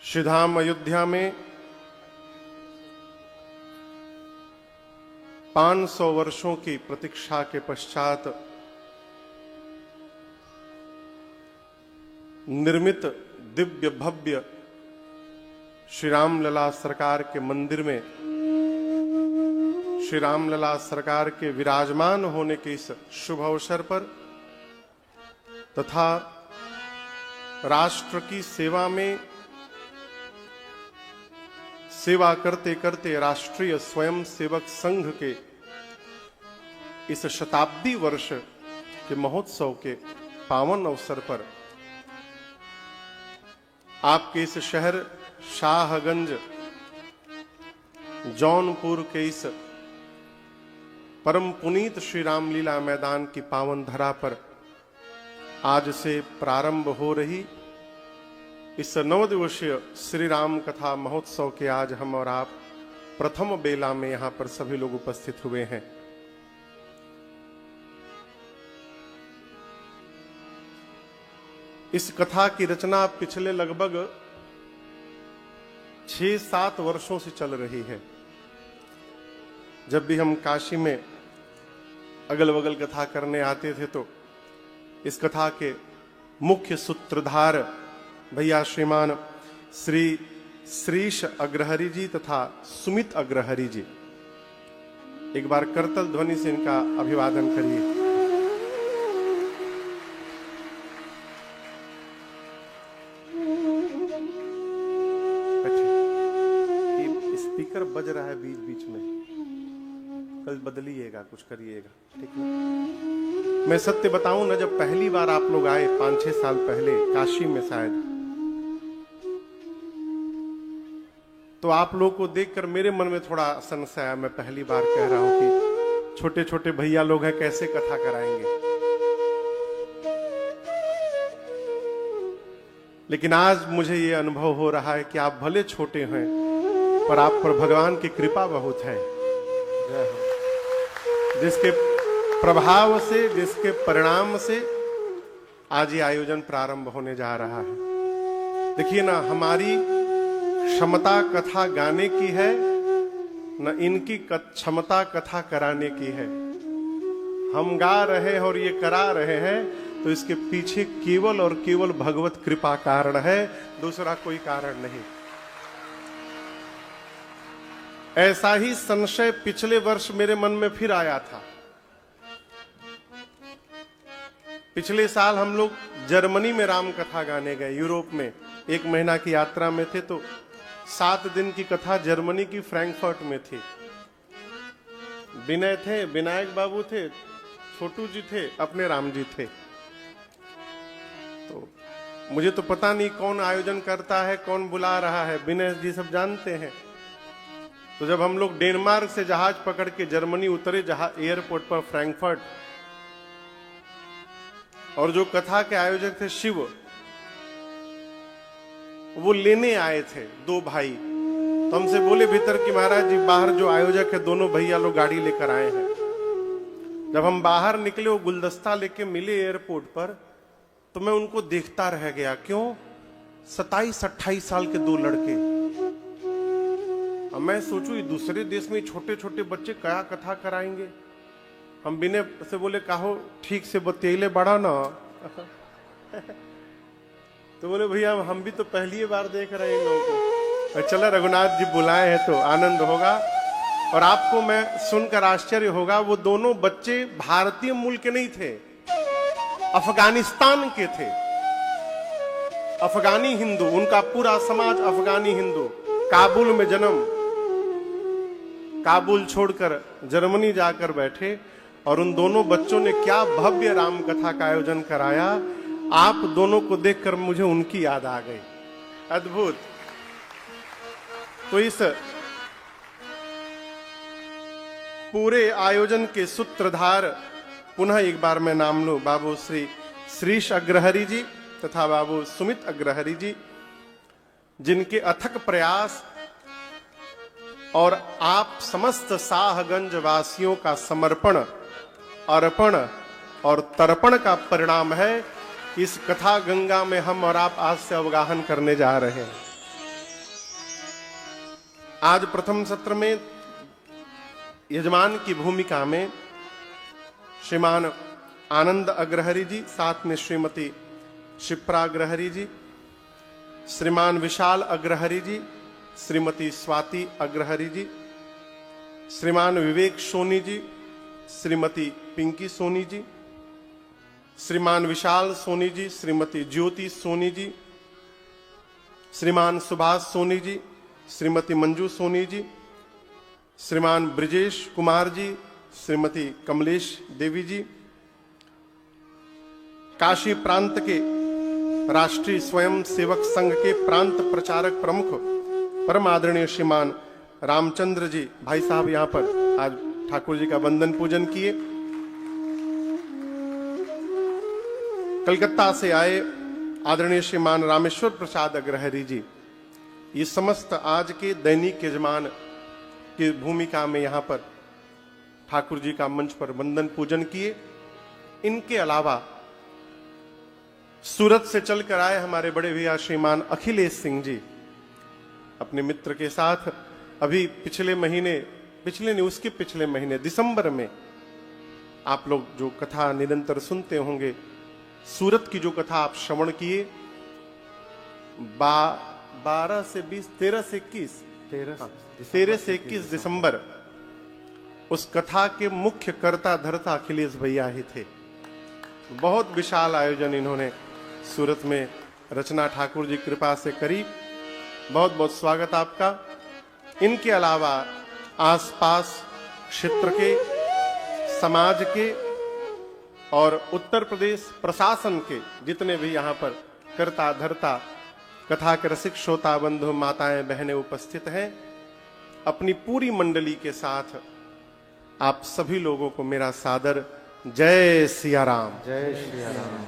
श्रीधाम अयोध्या में 500 वर्षों की प्रतीक्षा के पश्चात निर्मित दिव्य भव्य श्री रामलला सरकार के मंदिर में श्री रामलला सरकार के विराजमान होने के इस शुभ अवसर पर तथा राष्ट्र की सेवा में सेवा करते करते राष्ट्रीय स्वयंसेवक संघ के इस शताब्दी वर्ष के महोत्सव के पावन अवसर पर आपके इस शहर शाहगंज जौनपुर के इस परम पुनीत श्री रामलीला मैदान की पावन धरा पर आज से प्रारंभ हो रही इस 9 दिवसीय श्री राम कथा महोत्सव के आज हम और आप प्रथम बेला में यहां पर सभी लोग उपस्थित हुए हैं। इस कथा की रचना पिछले लगभग 6-7 वर्षों से चल रही है। जब भी हम काशी में अगल बगल कथा करने आते थे तो इस कथा के मुख्य सूत्रधार भैया श्रीमान श्री श्रीश अग्रहरि जी तथा सुमित अग्रहरि जी, एक बार करतल ध्वनि से इनका अभिवादन करिए। स्पीकर बज रहा है बीच बीच में, कल बदलिएगा, कुछ करिएगा, ठीक है। मैं सत्य बताऊं ना, जब पहली बार आप लोग आए 5-6 साल पहले काशी में शायद, तो आप लोग को देखकर मेरे मन में थोड़ा संशय आया। मैं पहली बार कह रहा हूं कि छोटे छोटे भैया लोग हैं, कैसे कथा कराएंगे। लेकिन आज मुझे ये अनुभव हो रहा है कि आप भले छोटे हैं पर आप पर भगवान की कृपा बहुत है, जिसके प्रभाव से, जिसके परिणाम से आज ये आयोजन प्रारंभ होने जा रहा है। देखिए ना, हमारी क्षमता कथा गाने की है, न इनकी क्षमता कथा कराने की है। हम गा रहे हैं और ये करा रहे हैं तो इसके पीछे केवल और केवल भगवत कृपा कारण है, दूसरा कोई कारण नहीं। ऐसा ही संशय पिछले वर्ष मेरे मन में फिर आया था। पिछले साल हम लोग जर्मनी में राम कथा गाने गए, यूरोप में 1 महीना की यात्रा में थे, तो 7 दिन की कथा जर्मनी की फ्रैंकफर्ट में थी। विनय थे, विनायक बाबू थे, छोटू जी थे, अपने राम जी थे। तो मुझे तो पता नहीं कौन आयोजन करता है, कौन बुला रहा है, विनय जी सब जानते हैं। तो जब हम लोग डेनमार्क से जहाज पकड़ के जर्मनी उतरे, एयरपोर्ट पर फ्रैंकफर्ट, और जो कथा के आयोजक थे शिव, वो लेने आए थे 2 भाई। तो हमसे बोले भीतर कि महाराज जी बाहर जो आयोजक है दोनों भैया लोग गाड़ी लेकर आए हैं। जब हम बाहर निकले, वो गुलदस्ता लेके मिले एयरपोर्ट पर, तो मैं उनको देखता रह गया। क्यों? 27-28 साल के 2 लड़के। अब मैं सोचूं दूसरे देश में छोटे छोटे बच्चे क्या कथा कराएंगे। हम बिने से बोले कहो ठीक से बतेले बड़ा ना तो बोले भैया हम भी तो पहली बार देख रहे हैं लोगों को। चला रघुनाथ जी बुलाए हैं तो आनंद होगा। और आपको मैं सुनकर आश्चर्य होगा, वो दोनों बच्चे भारतीय मूल के नहीं थे, अफगानिस्तान के थे। अफगानी हिंदू, उनका पूरा समाज अफगानी हिंदू। काबुल में जन्म, काबुल छोड़कर जर्मनी जाकर बैठे, और उन दोनों बच्चों ने क्या भव्य राम कथा का आयोजन कराया। आप दोनों को देखकर मुझे उनकी याद आ गई। अद्भुत। तो इस पूरे आयोजन के सूत्रधार पुनः एक बार मैं नाम लूं, बाबू श्री श्रीश अग्रहरि जी तथा बाबू सुमित अग्रहरि जी, जिनके अथक प्रयास और आप समस्त शाहगंज वासियों का समर्पण, अर्पण और तर्पण का परिणाम है इस कथा गंगा में हम और आप आज से अवगाहन करने जा रहे हैं। आज प्रथम सत्र में यजमान की भूमिका में श्रीमान आनंद अग्रहरि जी, साथ में श्रीमती शिप्रा अग्रहरि जी, श्रीमान विशाल अग्रहरि जी, श्रीमती स्वाति अग्रहरि जी, श्रीमान विवेक सोनी जी, श्रीमती पिंकी सोनी जी, श्रीमान विशाल सोनी जी, श्रीमती ज्योति सोनी जी, श्रीमान सुभाष सोनी जी, श्रीमती मंजू सोनी जी, श्रीमान ब्रिजेश कुमार जी, श्रीमती कमलेश देवी जी, काशी प्रांत के राष्ट्रीय स्वयं सेवक संघ के प्रांत प्रचारक प्रमुख परम आदरणीय श्रीमान रामचंद्र जी, भाई साहब यहाँ पर आज ठाकुर जी का वंदन पूजन किए। कलकत्ता से आए आदरणीय श्रीमान रामेश्वर प्रसाद अग्रहरि जी, ये समस्त आज के दैनिक यजमान की भूमिका में यहाँ पर ठाकुर जी का मंच पर वंदन पूजन किए। इनके अलावा सूरत से चलकर आए हमारे बड़े भैया श्रीमान अखिलेश सिंह जी, अपने मित्र के साथ अभी पिछले महीने दिसंबर में आप लोग जो कथा निरंतर सुनते होंगे, सूरत की जो कथा आप श्रवण किए, 13 से 21 दिसंबर, उस कथा के मुख्य कर्ता धर्ता अखिलेश भैया ही थे। बहुत विशाल आयोजन इन्होंने सूरत में रचना ठाकुर जी कृपा से करी। बहुत बहुत स्वागत आपका। इनके अलावा आसपास क्षेत्र के, समाज के और उत्तर प्रदेश प्रशासन के जितने भी यहाँ पर कर्ता धर्ता कथा के रसिक श्रोता बंधु माताएं बहनें उपस्थित हैं, अपनी पूरी मंडली के साथ आप सभी लोगों को मेरा सादर जय सिया राम। जय श्री राम।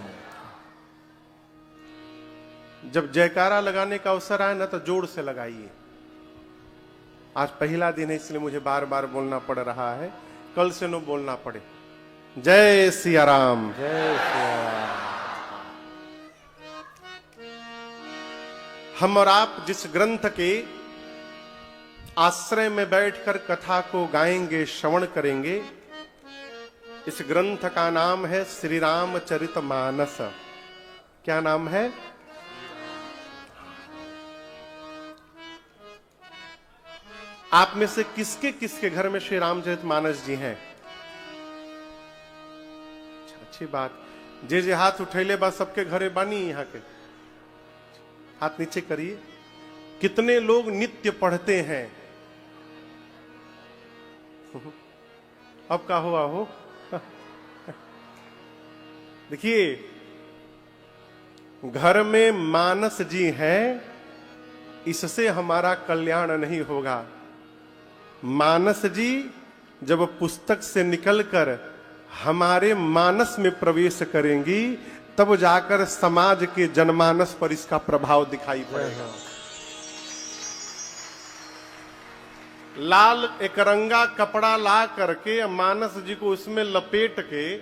जब जयकारा लगाने का अवसर आए ना तो जोर से लगाइए। आज पहला दिन है इसलिए मुझे बार बार बोलना पड़ रहा है, कल से न बोलना पड़े। जय सिया राम। जय सिया राम। हम और आप जिस ग्रंथ के आश्रय में बैठकर कथा को गाएंगे, श्रवण करेंगे, इस ग्रंथ का नाम है श्री रामचरितमानस। क्या नाम है? आप में से किसके किसके घर में श्री रामचरितमानस जी हैं? अच्छी बात। जे हाथ उठैले बा सबके घरे बानी यहाँ के, हाथ नीचे करिए। कितने लोग नित्य पढ़ते हैं? अब का हुआ हो? देखिए, घर में मानस जी हैं, इससे हमारा कल्याण नहीं होगा। मानस जी जब पुस्तक से निकलकर हमारे मानस में प्रवेश करेंगी, तब जाकर समाज के जनमानस पर इसका प्रभाव दिखाई पड़ेगा। लाल एक रंगा कपड़ा ला करके मानस जी को उसमें लपेट के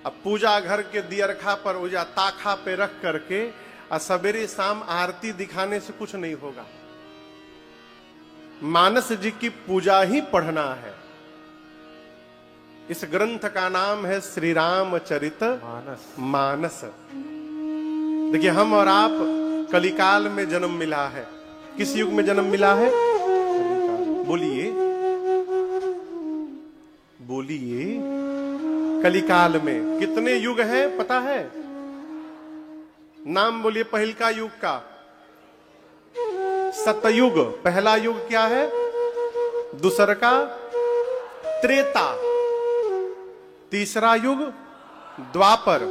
अब पूजा घर के दियरखा पर उजा ताखा पे रख करके सवेरे शाम आरती दिखाने से कुछ नहीं होगा। मानस जी की पूजा ही पढ़ना है। इस ग्रंथ का नाम है श्री रामचरित मानस। देखिए, हम और आप कलिकाल में जन्म मिला है। किस युग में जन्म मिला है? बोलिए बोलिए। कलिकाल में कितने युग हैं पता है? नाम बोलिए पहल का युग का। सतयुग पहला युग क्या है? दूसरा का त्रेता, तीसरा युग द्वापर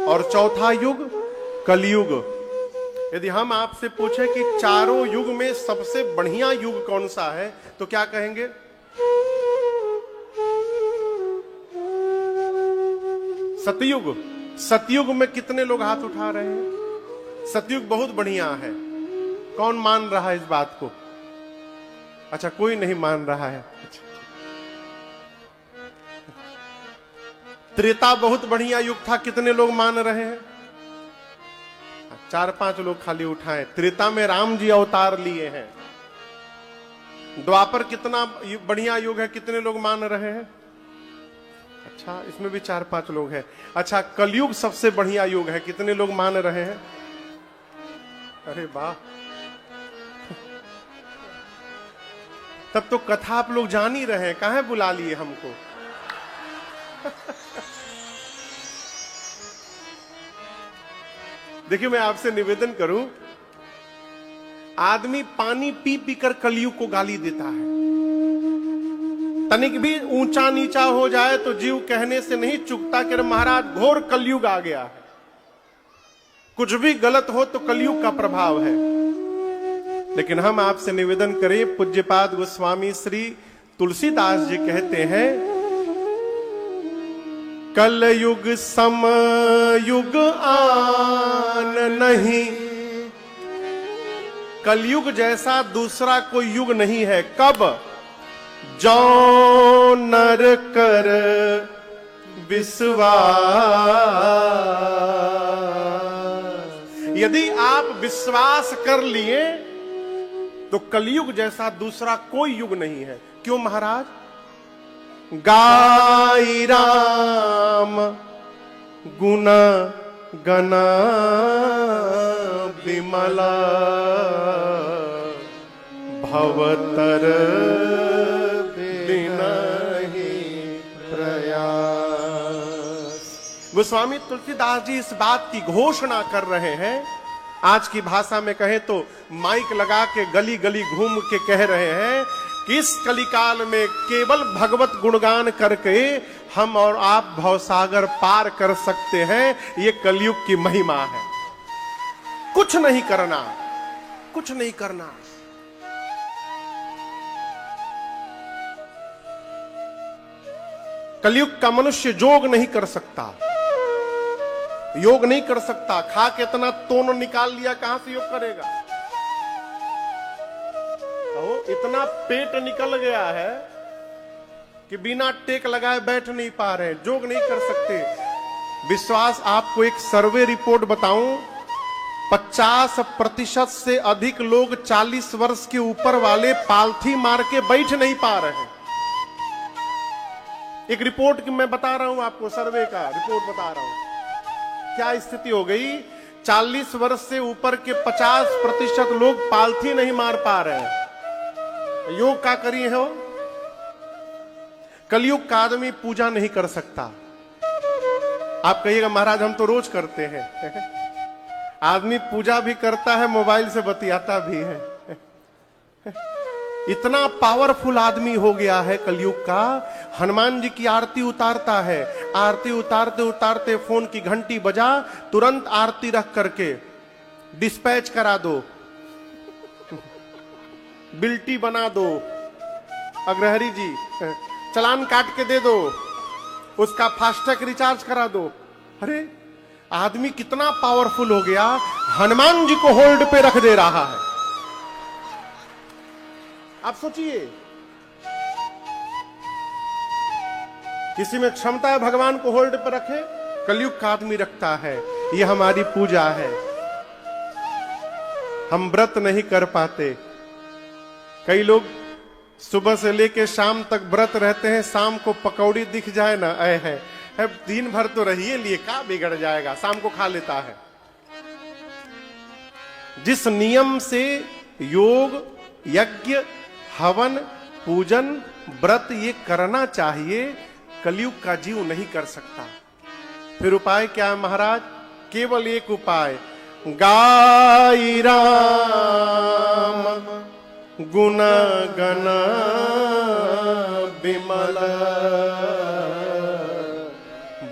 और चौथा युग कलयुग। यदि हम आपसे पूछे कि चारों युग में सबसे बढ़िया युग कौन सा है, तो क्या कहेंगे? सतयुग। सतयुग में कितने लोग हाथ उठा रहे हैं? सतयुग बहुत बढ़िया है। कौन मान रहा है इस बात को? अच्छा, कोई नहीं मान रहा है। त्रेता बहुत बढ़िया युग था, कितने लोग मान रहे हैं? 4-5 लोग खाली उठाएं। त्रेता में राम जी अवतार लिए हैं। द्वापर कितना बढ़िया युग है, कितने लोग मान रहे हैं? अच्छा, इसमें भी 4-5 लोग हैं। अच्छा, कलयुग सबसे बढ़िया युग है, कितने लोग मान रहे हैं? अरे वाह, तब तो कथा आप लोग जान ही रहे हैं, काहे बुला लिए हमको? देखिए, मैं आपसे निवेदन करूं, आदमी पानी पी पी कर कलयुग को गाली देता है। तनिक भी ऊंचा नीचा हो जाए तो जीव कहने से नहीं चूकता कि महाराज घोर कलयुग आ गया है। कुछ भी गलत हो तो कलयुग का प्रभाव है। लेकिन हम आपसे निवेदन करें, पूज्यपाद गोस्वामी श्री तुलसीदास जी कहते हैं, कलयुग सम युग आन नहीं। कलयुग जैसा दूसरा कोई युग नहीं है। कब? जो नर कर विश्वास। यदि आप विश्वास कर लिए तो कलयुग जैसा दूसरा कोई युग नहीं है। क्यों महाराज? गाई राम गुण गना विमला भवतर बिनहि प्रयास। गोस्वामी तुलसीदास जी इस बात की घोषणा कर रहे हैं। आज की भाषा में कहें तो माइक लगा के गली गली घूम के कह रहे हैं कि इस कलिकाल में केवल भगवत गुणगान करके हम और आप भवसागर पार कर सकते हैं। ये कलयुग की महिमा है। कुछ नहीं करना, कुछ नहीं करना। कलयुग का मनुष्य योग नहीं कर सकता, योग नहीं कर सकता। खा के इतना तोन निकाल लिया, कहां से योग करेगा? तो इतना पेट निकल गया है कि बिना टेक लगाए बैठ नहीं पा रहे, योग नहीं कर सकते। विश्वास, आपको एक सर्वे रिपोर्ट बताऊं, 50% से अधिक लोग 40 वर्ष के ऊपर वाले पालथी मार के बैठ नहीं पा रहे हैं। एक रिपोर्ट की मैं बता रहा हूं आपको, सर्वे का रिपोर्ट बता रहा हूं क्या स्थिति हो गई। 40 वर्ष से ऊपर के 50% लोग पालथी नहीं मार पा रहे हैं। योग का करिए हो? कलयुग का आदमी पूजा नहीं कर सकता। आप कहिएगा महाराज हम तो रोज करते हैं। आदमी पूजा भी करता है, मोबाइल से बतियाता भी है। इतना पावरफुल आदमी हो गया है कलयुग का। हनुमान जी की आरती उतारता है, आरती उतारते उतारते फोन की घंटी बजा, तुरंत आरती रख करके डिस्पैच करा दो, बिल्टी बना दो, अग्रहरी जी चलान काट के दे दो, उसका फास्टैग रिचार्ज करा दो। अरे आदमी कितना पावरफुल हो गया, हनुमान जी को होल्ड पे रख दे रहा है। आप सोचिए, किसी में क्षमता है भगवान को होल्ड पर रखे? कलयुग का आदमी रखता है। ये हमारी पूजा है। हम व्रत नहीं कर पाते। कई लोग सुबह से लेके शाम तक व्रत रहते हैं, शाम को पकौड़ी दिख जाए ना, है दिन भर तो रहिए लिए, क्या बिगड़ जाएगा, शाम को खा लेता है। जिस नियम से योग, यज्ञ, हवन, पूजन, व्रत ये करना चाहिए, कलयुग का जीव नहीं कर सकता। फिर उपाय क्या है महाराज? केवल एक उपाय, गाई राम गुण गण विमल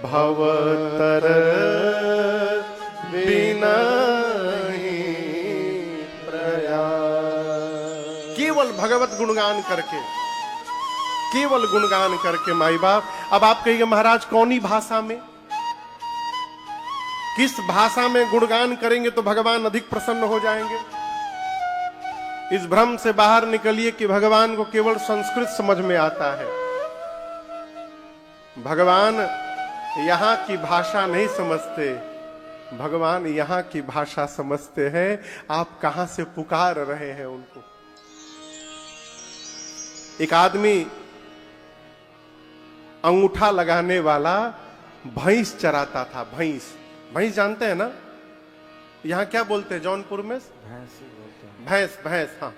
भवतर बिनहि प्रयास। केवल भगवत गुणगान करके, केवल गुणगान करके माई बाप। अब आप कहिए महाराज कौनी भाषा में, किस भाषा में गुणगान करेंगे तो भगवान अधिक प्रसन्न हो जाएंगे? इस भ्रम से बाहर निकलिए कि भगवान को केवल संस्कृत समझ में आता है। भगवान यहां की भाषा नहीं समझते, भगवान यहां की भाषा समझते हैं। आप कहां से पुकार रहे हैं उनको? एक आदमी अंगूठा लगाने वाला भैंस चराता था। भैंस, भैंस जानते हैं ना? यहां क्या बोलते हैं जौनपुर में? भैंस ही बोलते हैं। भैंस, भैंस। हाँ,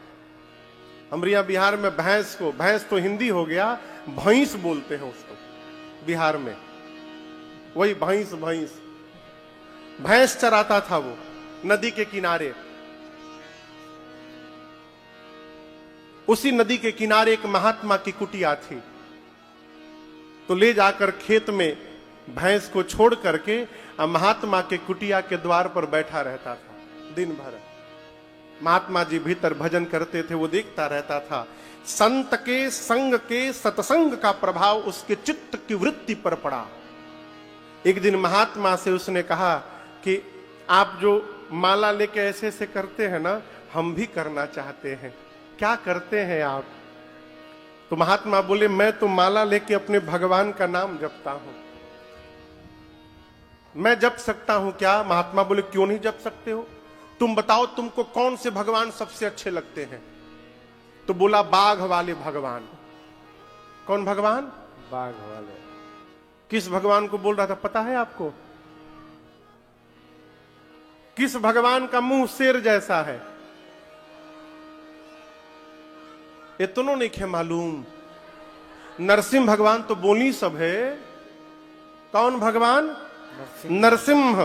हमारे यहाँ बिहार में भैंस को, भैंस तो हिंदी हो गया, भैंस बोलते हैं उसको बिहार में। वही भैंस, भैंस भैंस चराता था वो नदी के किनारे। उसी नदी के किनारे एक महात्मा की कुटिया थी, तो ले जाकर खेत में भैंस को छोड़ करके महात्मा के कुटिया के द्वार पर बैठा रहता था दिन भर। महात्मा जी भीतर भजन करते थे, वो देखता रहता था। संत के संग के सत्संग का प्रभाव उसके चित्त की वृत्ति पर पड़ा। एक दिन महात्मा से उसने कहा कि आप जो माला लेके ऐसे ऐसे करते हैं ना, हम भी करना चाहते हैं, क्या करते हैं आप? तो महात्मा बोले, मैं तो माला लेके अपने भगवान का नाम जपता हूं। मैं जप सकता हूं क्या? महात्मा बोले, क्यों नहीं जप सकते हो? तुम बताओ तुमको कौन से भगवान सबसे अच्छे लगते हैं? तो बोला, बाघ वाले भगवान। कौन भगवान? बाघ वाले। किस भगवान को बोल रहा था पता है आपको? किस भगवान का मुंह शेर जैसा है? इतनों नहीं खे मालूम। नरसिंह भगवान तो बोली सब है। कौन भगवान? नरसिंह।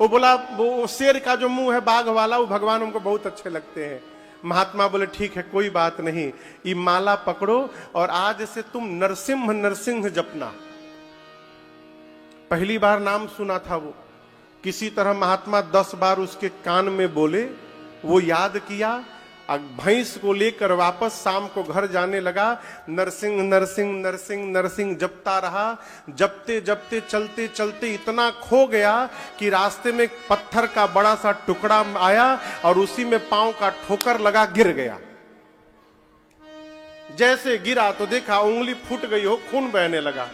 वो बोला, वो शेर का जो मुंह है बाघ वाला, वो भगवान हमको बहुत अच्छे लगते हैं। महात्मा बोले, ठीक है, कोई बात नहीं, ये माला पकड़ो और आज से तुम नरसिंह नरसिंह जपना। पहली बार नाम सुना था वो, किसी तरह महात्मा 10 बार उसके कान में बोले, वो याद किया। भैंस को लेकर वापस शाम को घर जाने लगा। नरसिंह नरसिंह नरसिंह नरसिंह जपता रहा। जपते जपते चलते चलते इतना खो गया कि रास्ते में एक पत्थर का बड़ा सा टुकड़ा आया और उसी में पांव का ठोकर लगा, गिर गया। जैसे गिरा तो देखा उंगली फूट गई हो, खून बहने लगा।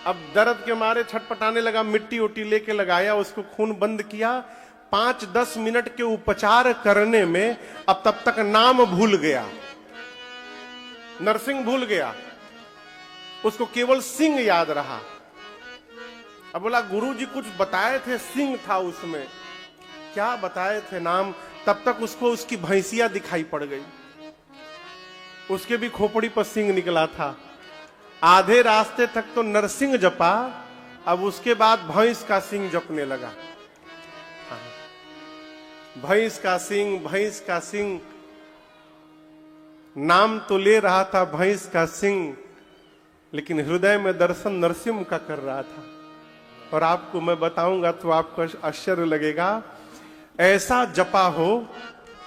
अब दर्द के मारे छटपटाने लगा, मिट्टी उट्टी लेके लगाया, उसको खून बंद किया। 5-10 मिनट के उपचार करने में अब तब तक नाम भूल गया, नरसिंह भूल गया, उसको केवल सिंह याद रहा। अब बोला, गुरुजी कुछ बताए थे, सिंह था उसमें। क्या बताए थे नाम? तब तक उसको उसकी भैंसिया दिखाई पड़ गई, उसके भी खोपड़ी पर सिंह निकला था। आधे रास्ते तक तो नरसिंह जपा, अब उसके बाद भैंस का सिंह जपने लगा। भैंस का सिंह, भैंस का सिंह, नाम तो ले रहा था भैंस का सिंह, लेकिन हृदय में दर्शन नरसिंह का कर रहा था। और आपको मैं बताऊंगा तो आपको आश्चर्य लगेगा, ऐसा जपा हो,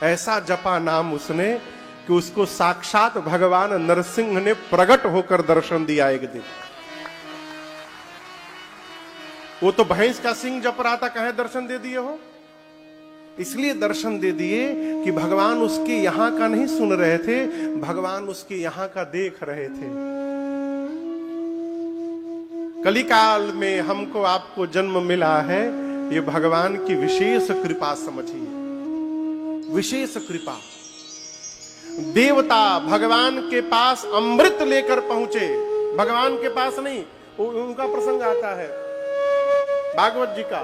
ऐसा जपा नाम उसने कि उसको साक्षात भगवान नरसिंह ने प्रकट होकर दर्शन दिया एक दिन। वो तो भैंस का सिंह जप रहा था, कहे दर्शन दे दिए हो? इसलिए दर्शन दे दिए कि भगवान उसके यहां का नहीं सुन रहे थे, भगवान उसके यहां का देख रहे थे। कलिकाल में हमको आपको जन्म मिला है, ये भगवान की विशेष कृपा समझिए, विशेष कृपा। देवता भगवान के पास अमृत लेकर पहुंचे, भगवान के पास नहीं। उनका प्रसंग आता है भागवत जी का।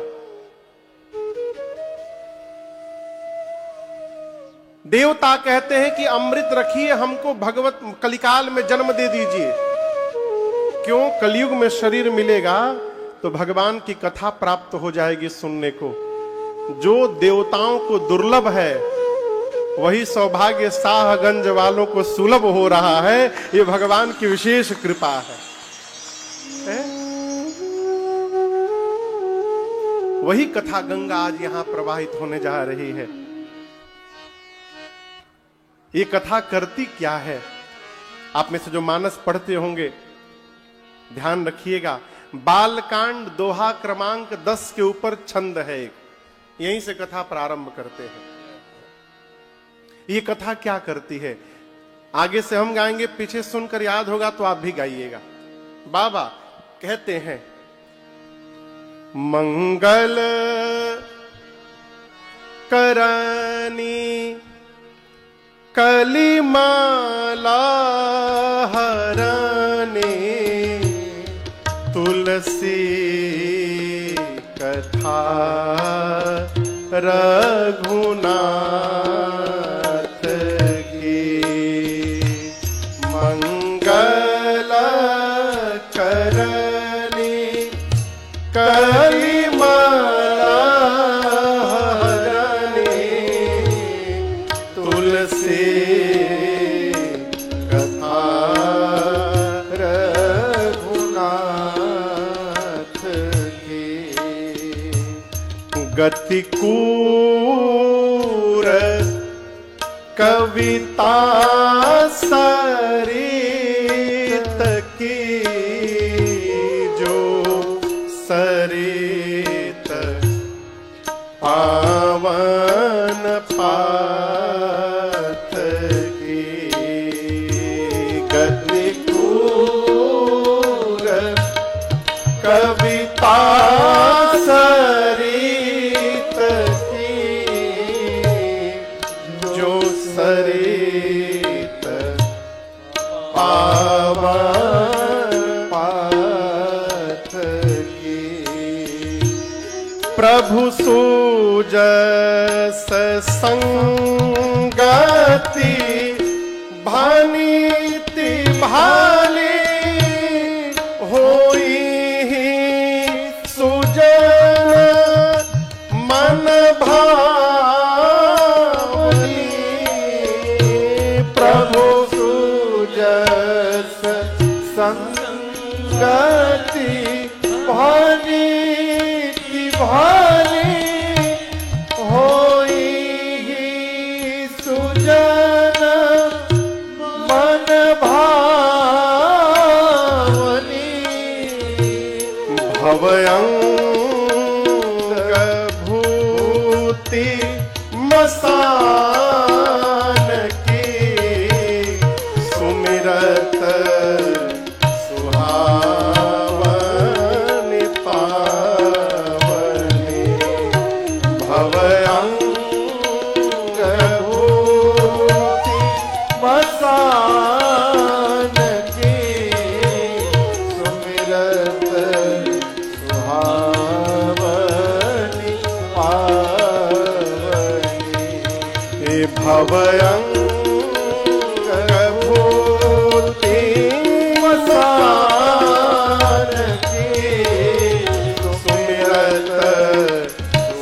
देवता कहते हैं कि अमृत रखिए, हमको भगवत कलिकाल में जन्म दे दीजिए। क्यों? कलयुग में शरीर मिलेगा तो भगवान की कथा प्राप्त हो जाएगी सुनने को। जो देवताओं को दुर्लभ है वही सौभाग्य साहगंज वालों को सुलभ हो रहा है। ये भगवान की विशेष कृपा है? वही कथा गंगा आज यहां प्रवाहित होने जा रही है। ये कथा करती क्या है? आप में से जो मानस पढ़ते होंगे ध्यान रखिएगा। बालकांड दोहा क्रमांक 10 के ऊपर छंद है एक, यहीं से कथा प्रारंभ करते हैं। ये कथा क्या करती है आगे से हम गाएंगे, पीछे सुनकर याद होगा तो आप भी गाइएगा। बाबा कहते हैं, मंगल करनी कलिमाला हरने तुलसी कथा रघुनाथ की मंगल करनी कलिमाला हरने तुलसी कथा रघुनाथ की गतिकूर कविता सरित की जो सरित पावन पाथ की गतिकूर कविता सरित की जो सरित पावन पाथ की प्रभु सुजस संगति भानीति भाली होई सुजन मन भावनी प्रभु सुजस संगति भानीति भाली होई सुजन मन भावनी भवयंग भूति मसान की सुमिरत सुहावन पावनी भवयंग भूति मसान की सुमिरत सुहावनी पावनी हे भवयंग भूति मसान की सुमिरत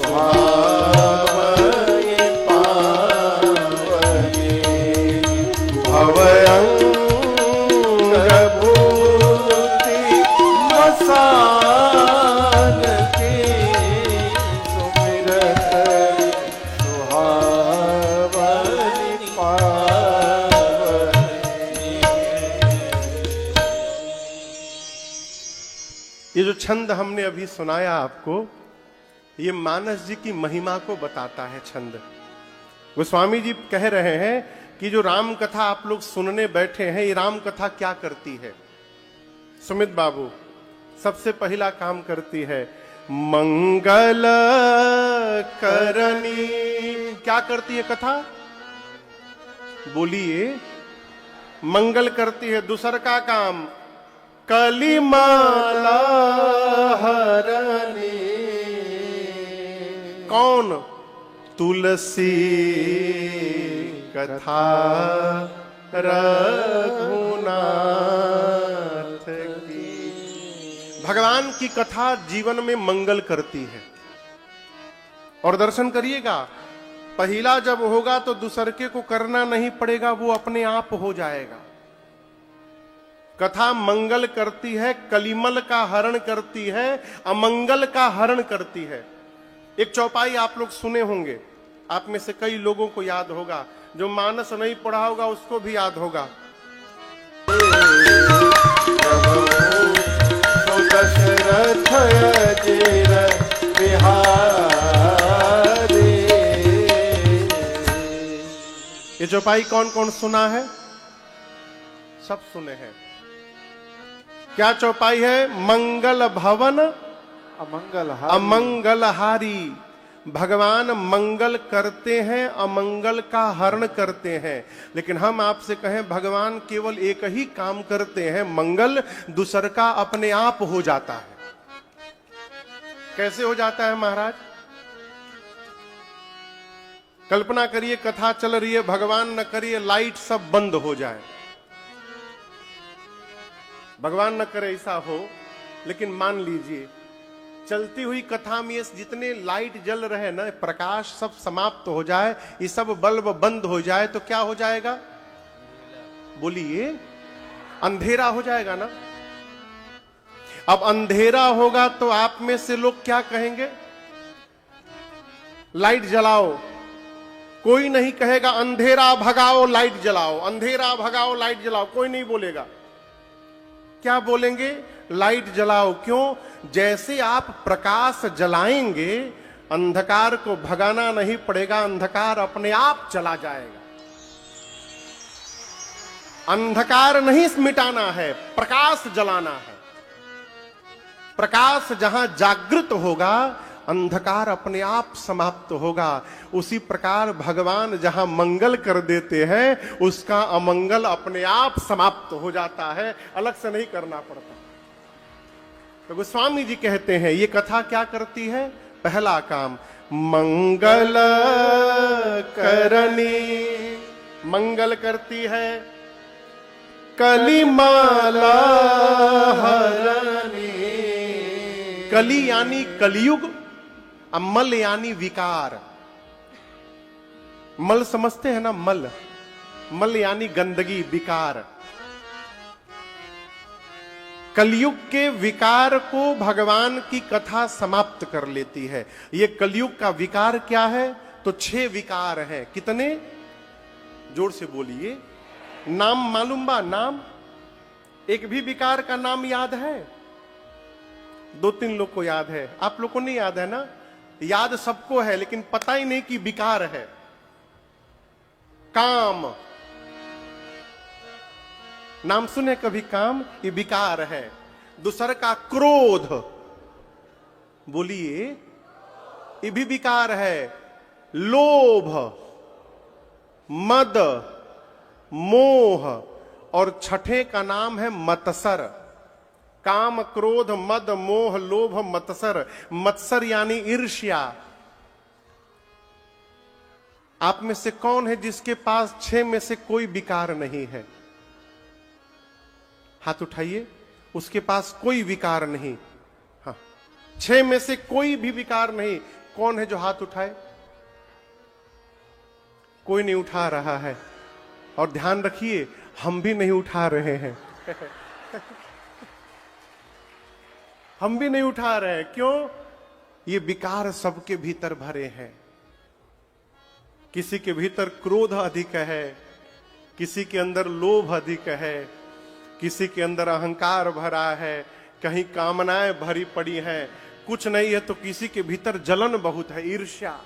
सुहावनी पावनी भवयंग भूति मसान की सुमिरत सुहावनी पावनी। ये जो छंद हमने अभी सुनाया आपको, ये मानस जी की महिमा को बताता है छंद। गोस्वामी जी कह रहे हैं कि जो राम कथा आप लोग सुनने बैठे हैं, ये राम कथा क्या करती है? सुमित बाबू, सबसे पहला काम करती है मंगल करनी। क्या करती है कथा? बोलिए। मंगल करती है। दूसरा का काम कलिमाला हरनी। कौन? तुलसी कथा रघुनाथ की। भगवान की कथा जीवन में मंगल करती है। और दर्शन करिएगा, पहला जब होगा तो दूसरे को करना नहीं पड़ेगा, वो अपने आप हो जाएगा। कथा मंगल करती है, कलिमल का हरण करती है, अमंगल का हरण करती है। एक चौपाई आप लोग सुने होंगे, आप में से कई लोगों को याद होगा, जो मानस नहीं पढ़ा होगा उसको भी याद होगा। दशरथ अजीर बिहारी। ये चौपाई कौन कौन सुना है? सब सुने हैं। क्या चौपाई है? मंगल भवन अमंगलहारी। अमंगलहारी। भगवान मंगल करते हैं, अमंगल का हरण करते हैं। लेकिन हम आपसे कहें भगवान केवल एक ही काम करते हैं, मंगल, दूसर का अपने आप हो जाता है। कैसे हो जाता है महाराज? कल्पना करिए, कथा चल रही है, भगवान न करिए लाइट सब बंद हो जाए। भगवान न करे ऐसा हो, लेकिन मान लीजिए चलती हुई कथा में जितने लाइट जल रहे ना, प्रकाश सब समाप्त हो जाए, ये सब बल्ब बंद हो जाए, तो क्या हो जाएगा? बोलिए, अंधेरा हो जाएगा ना। अब अंधेरा होगा तो आप में से लोग क्या कहेंगे? लाइट जलाओ। कोई नहीं कहेगा अंधेरा भगाओ लाइट जलाओ, अंधेरा भगाओ लाइट जलाओ, कोई नहीं बोलेगा। क्या बोलेंगे? लाइट जलाओ। क्यों? जैसे आप प्रकाश जलाएंगे, अंधकार को भगाना नहीं पड़ेगा, अंधकार अपने आप चला जाएगा। अंधकार नहीं मिटाना है, प्रकाश जलाना है। प्रकाश जहां जागृत होगा, अंधकार अपने आप समाप्त होगा। उसी प्रकार भगवान जहां मंगल कर देते हैं, उसका अमंगल अपने आप समाप्त हो जाता है, अलग से नहीं करना पड़ता। तो गोस्वामी जी कहते हैं ये कथा क्या करती है? पहला काम मंगल करनी, मंगल करती है। कलिमाला हरनी, कली यानी कलयुग, मल यानी विकार। मल समझते हैं ना? मल, मल यानी गंदगी, विकार। कलयुग के विकार को भगवान की कथा समाप्त कर लेती है। ये कलयुग का विकार क्या है? तो 6 विकार हैं। कितने? जोर से बोलिए। नाम मालूम बा? नाम एक भी विकार का नाम याद है? 2-3 लोग को याद है, आप लोग को नहीं याद है ना? याद सबको है, लेकिन पता ही नहीं कि विकार है। काम, नाम सुने कभी? काम, ये विकार है। दूसर का क्रोध, बोलिए, ये भी विकार है। लोभ, मद, मोह, और छठे का नाम है मत्सर। काम, क्रोध, मद, मोह, लोभ, मत्सर। मत्सर यानी ईर्ष्या। आप में से कौन है जिसके पास 6 में से कोई विकार नहीं है? हाथ उठाइए। उसके पास कोई विकार नहीं। हाँ, 6 में से कोई भी विकार नहीं। कौन है जो हाथ उठाए? कोई नहीं उठा रहा है। और ध्यान रखिए, हम भी नहीं उठा रहे हैं। हम भी नहीं उठा रहे हैं। क्यों? ये विकार सबके भीतर भरे हैं। किसी के भीतर क्रोध अधिक है, किसी के अंदर लोभ अधिक है, किसी के अंदर अहंकार भरा है, कहीं कामनाएं भरी पड़ी हैं। कुछ नहीं है तो किसी के भीतर जलन बहुत है, ईर्ष्या।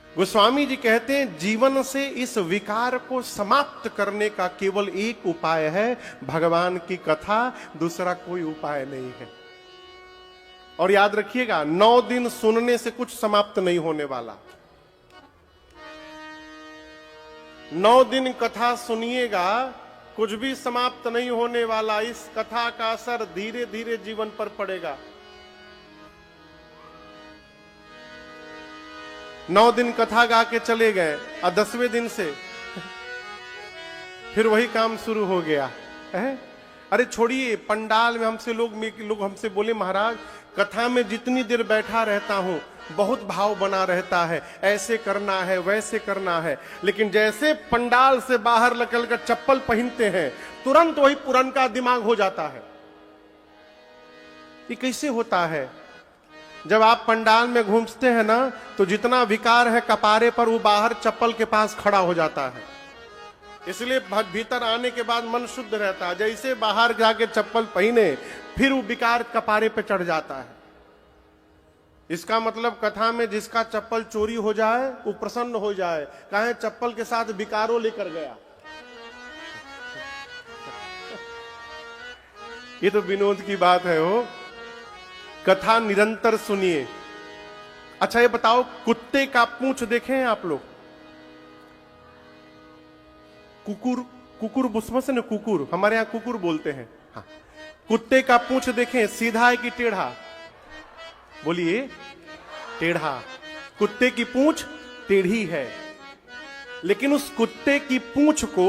गोस्वामी जी कहते हैं जीवन से इस विकार को समाप्त करने का केवल एक उपाय है, भगवान की कथा, दूसरा कोई उपाय नहीं है। और याद रखिएगा, 9 दिन सुनने से कुछ समाप्त नहीं होने वाला। 9 दिन कथा सुनिएगा, कुछ भी समाप्त नहीं होने वाला। इस कथा का असर धीरे धीरे जीवन पर पड़ेगा। 9 दिन कथा गा के चले गए, और 10वें दिन से फिर वही काम शुरू हो गया है। अरे छोड़िए, पंडाल में हमसे लोग हमसे बोले महाराज कथा में जितनी देर बैठा रहता हूं बहुत भाव बना रहता है, ऐसे करना है वैसे करना है, लेकिन जैसे पंडाल से बाहर निकल कर चप्पल पहनते हैं तुरंत वही पुरनका दिमाग हो जाता है। ये कैसे होता है? जब आप पंडाल में घूमते हैं ना, तो जितना विकार है कपारे पर, वो बाहर चप्पल के पास खड़ा हो जाता है। इसलिए भीतर आने के बाद मन शुद्ध रहता है। जैसे बाहर जाके चप्पल पहने, फिर वो विकार कपारे पे चढ़ जाता है। इसका मतलब कथा में जिसका चप्पल चोरी हो जाए वो प्रसन्न हो जाए, कहे चप्पल के साथ विकारों लेकर गया। ये तो विनोद की बात है। हो कथा निरंतर सुनिए। अच्छा ये बताओ, कुत्ते का पूंछ देखे हैं आप लोग? कुकुर बुस्म से ना, कुकुर हमारे यहां कुकुर बोलते हैं। हाँ, कुत्ते का पूंछ देखें, सीधा है कि टेढ़ा? बोलिए, टेढ़ा। कुत्ते की पूंछ टेढ़ी है, लेकिन उस कुत्ते की पूंछ को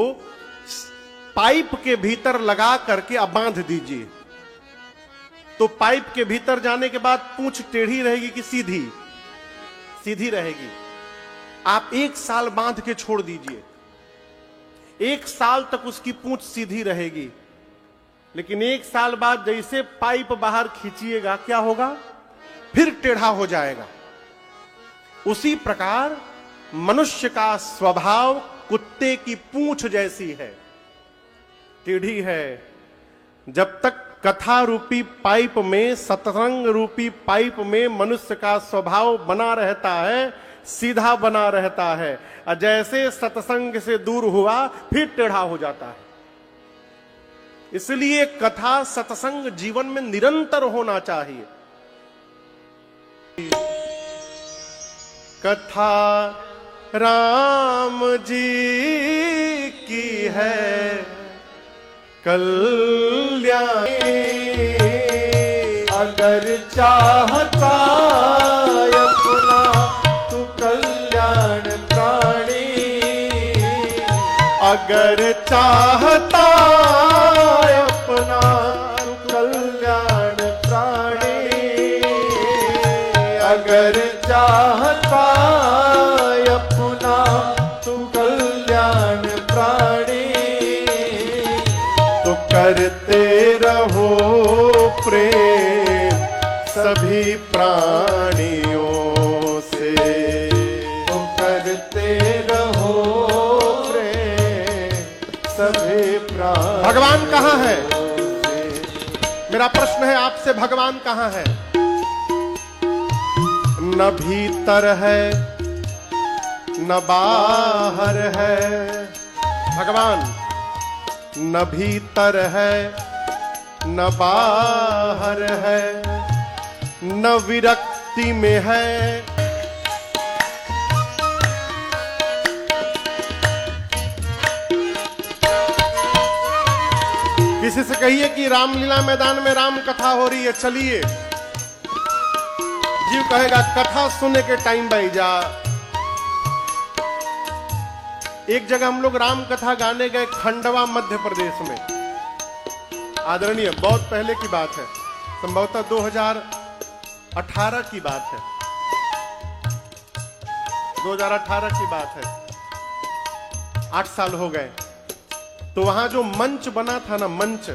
पाइप के भीतर लगा करके अब बांध दीजिए, तो पाइप के भीतर जाने के बाद पूंछ टेढ़ी रहेगी कि सीधी? सीधी रहेगी। आप 1 साल बांध के छोड़ दीजिए, 1 साल तक उसकी पूंछ सीधी रहेगी, लेकिन 1 साल बाद जैसे पाइप बाहर खींचिएगा क्या होगा? फिर टेढ़ा हो जाएगा। उसी प्रकार मनुष्य का स्वभाव कुत्ते की पूंछ जैसी है, टेढ़ी है। जब तक कथा रूपी पाइप में, सत्संग रूपी पाइप में मनुष्य का स्वभाव बना रहता है, सीधा बना रहता है, और जैसे सत्संग से दूर हुआ फिर टेढ़ा हो जाता है। इसलिए कथा सत्संग जीवन में निरंतर होना चाहिए। कथा राम जी की है कल्याणी, अगर चाहता अपना तू कल्याण प्राणी, अगर चाहता अपना तू कल्याण प्राणी, अगर चाहता अपना तू कल्याण प्राणी, तो करते रहो प्रेम सभी प्राणियों से, तो करते रहो प्रेम सभी प्राणी। भगवान कहाँ है? मेरा प्रश्न है आपसे, भगवान कहाँ है? न भीतर है न बाहर है भगवान, न भीतर है न बाहर है, न विरक्ति में है। किसी से कहिए कि रामलीला मैदान में राम कथा हो रही है, चलिए। जीव कहेगा कथा सुनने के टाइम भाई जा। एक जगह हम लोग राम कथा गाने गए, खंडवा मध्य प्रदेश में। आदरणीय, बहुत पहले की बात है, संभवतः 2018 की बात है, 2018 की बात है, 8 साल हो गए। तो वहां जो मंच बना था ना, मंच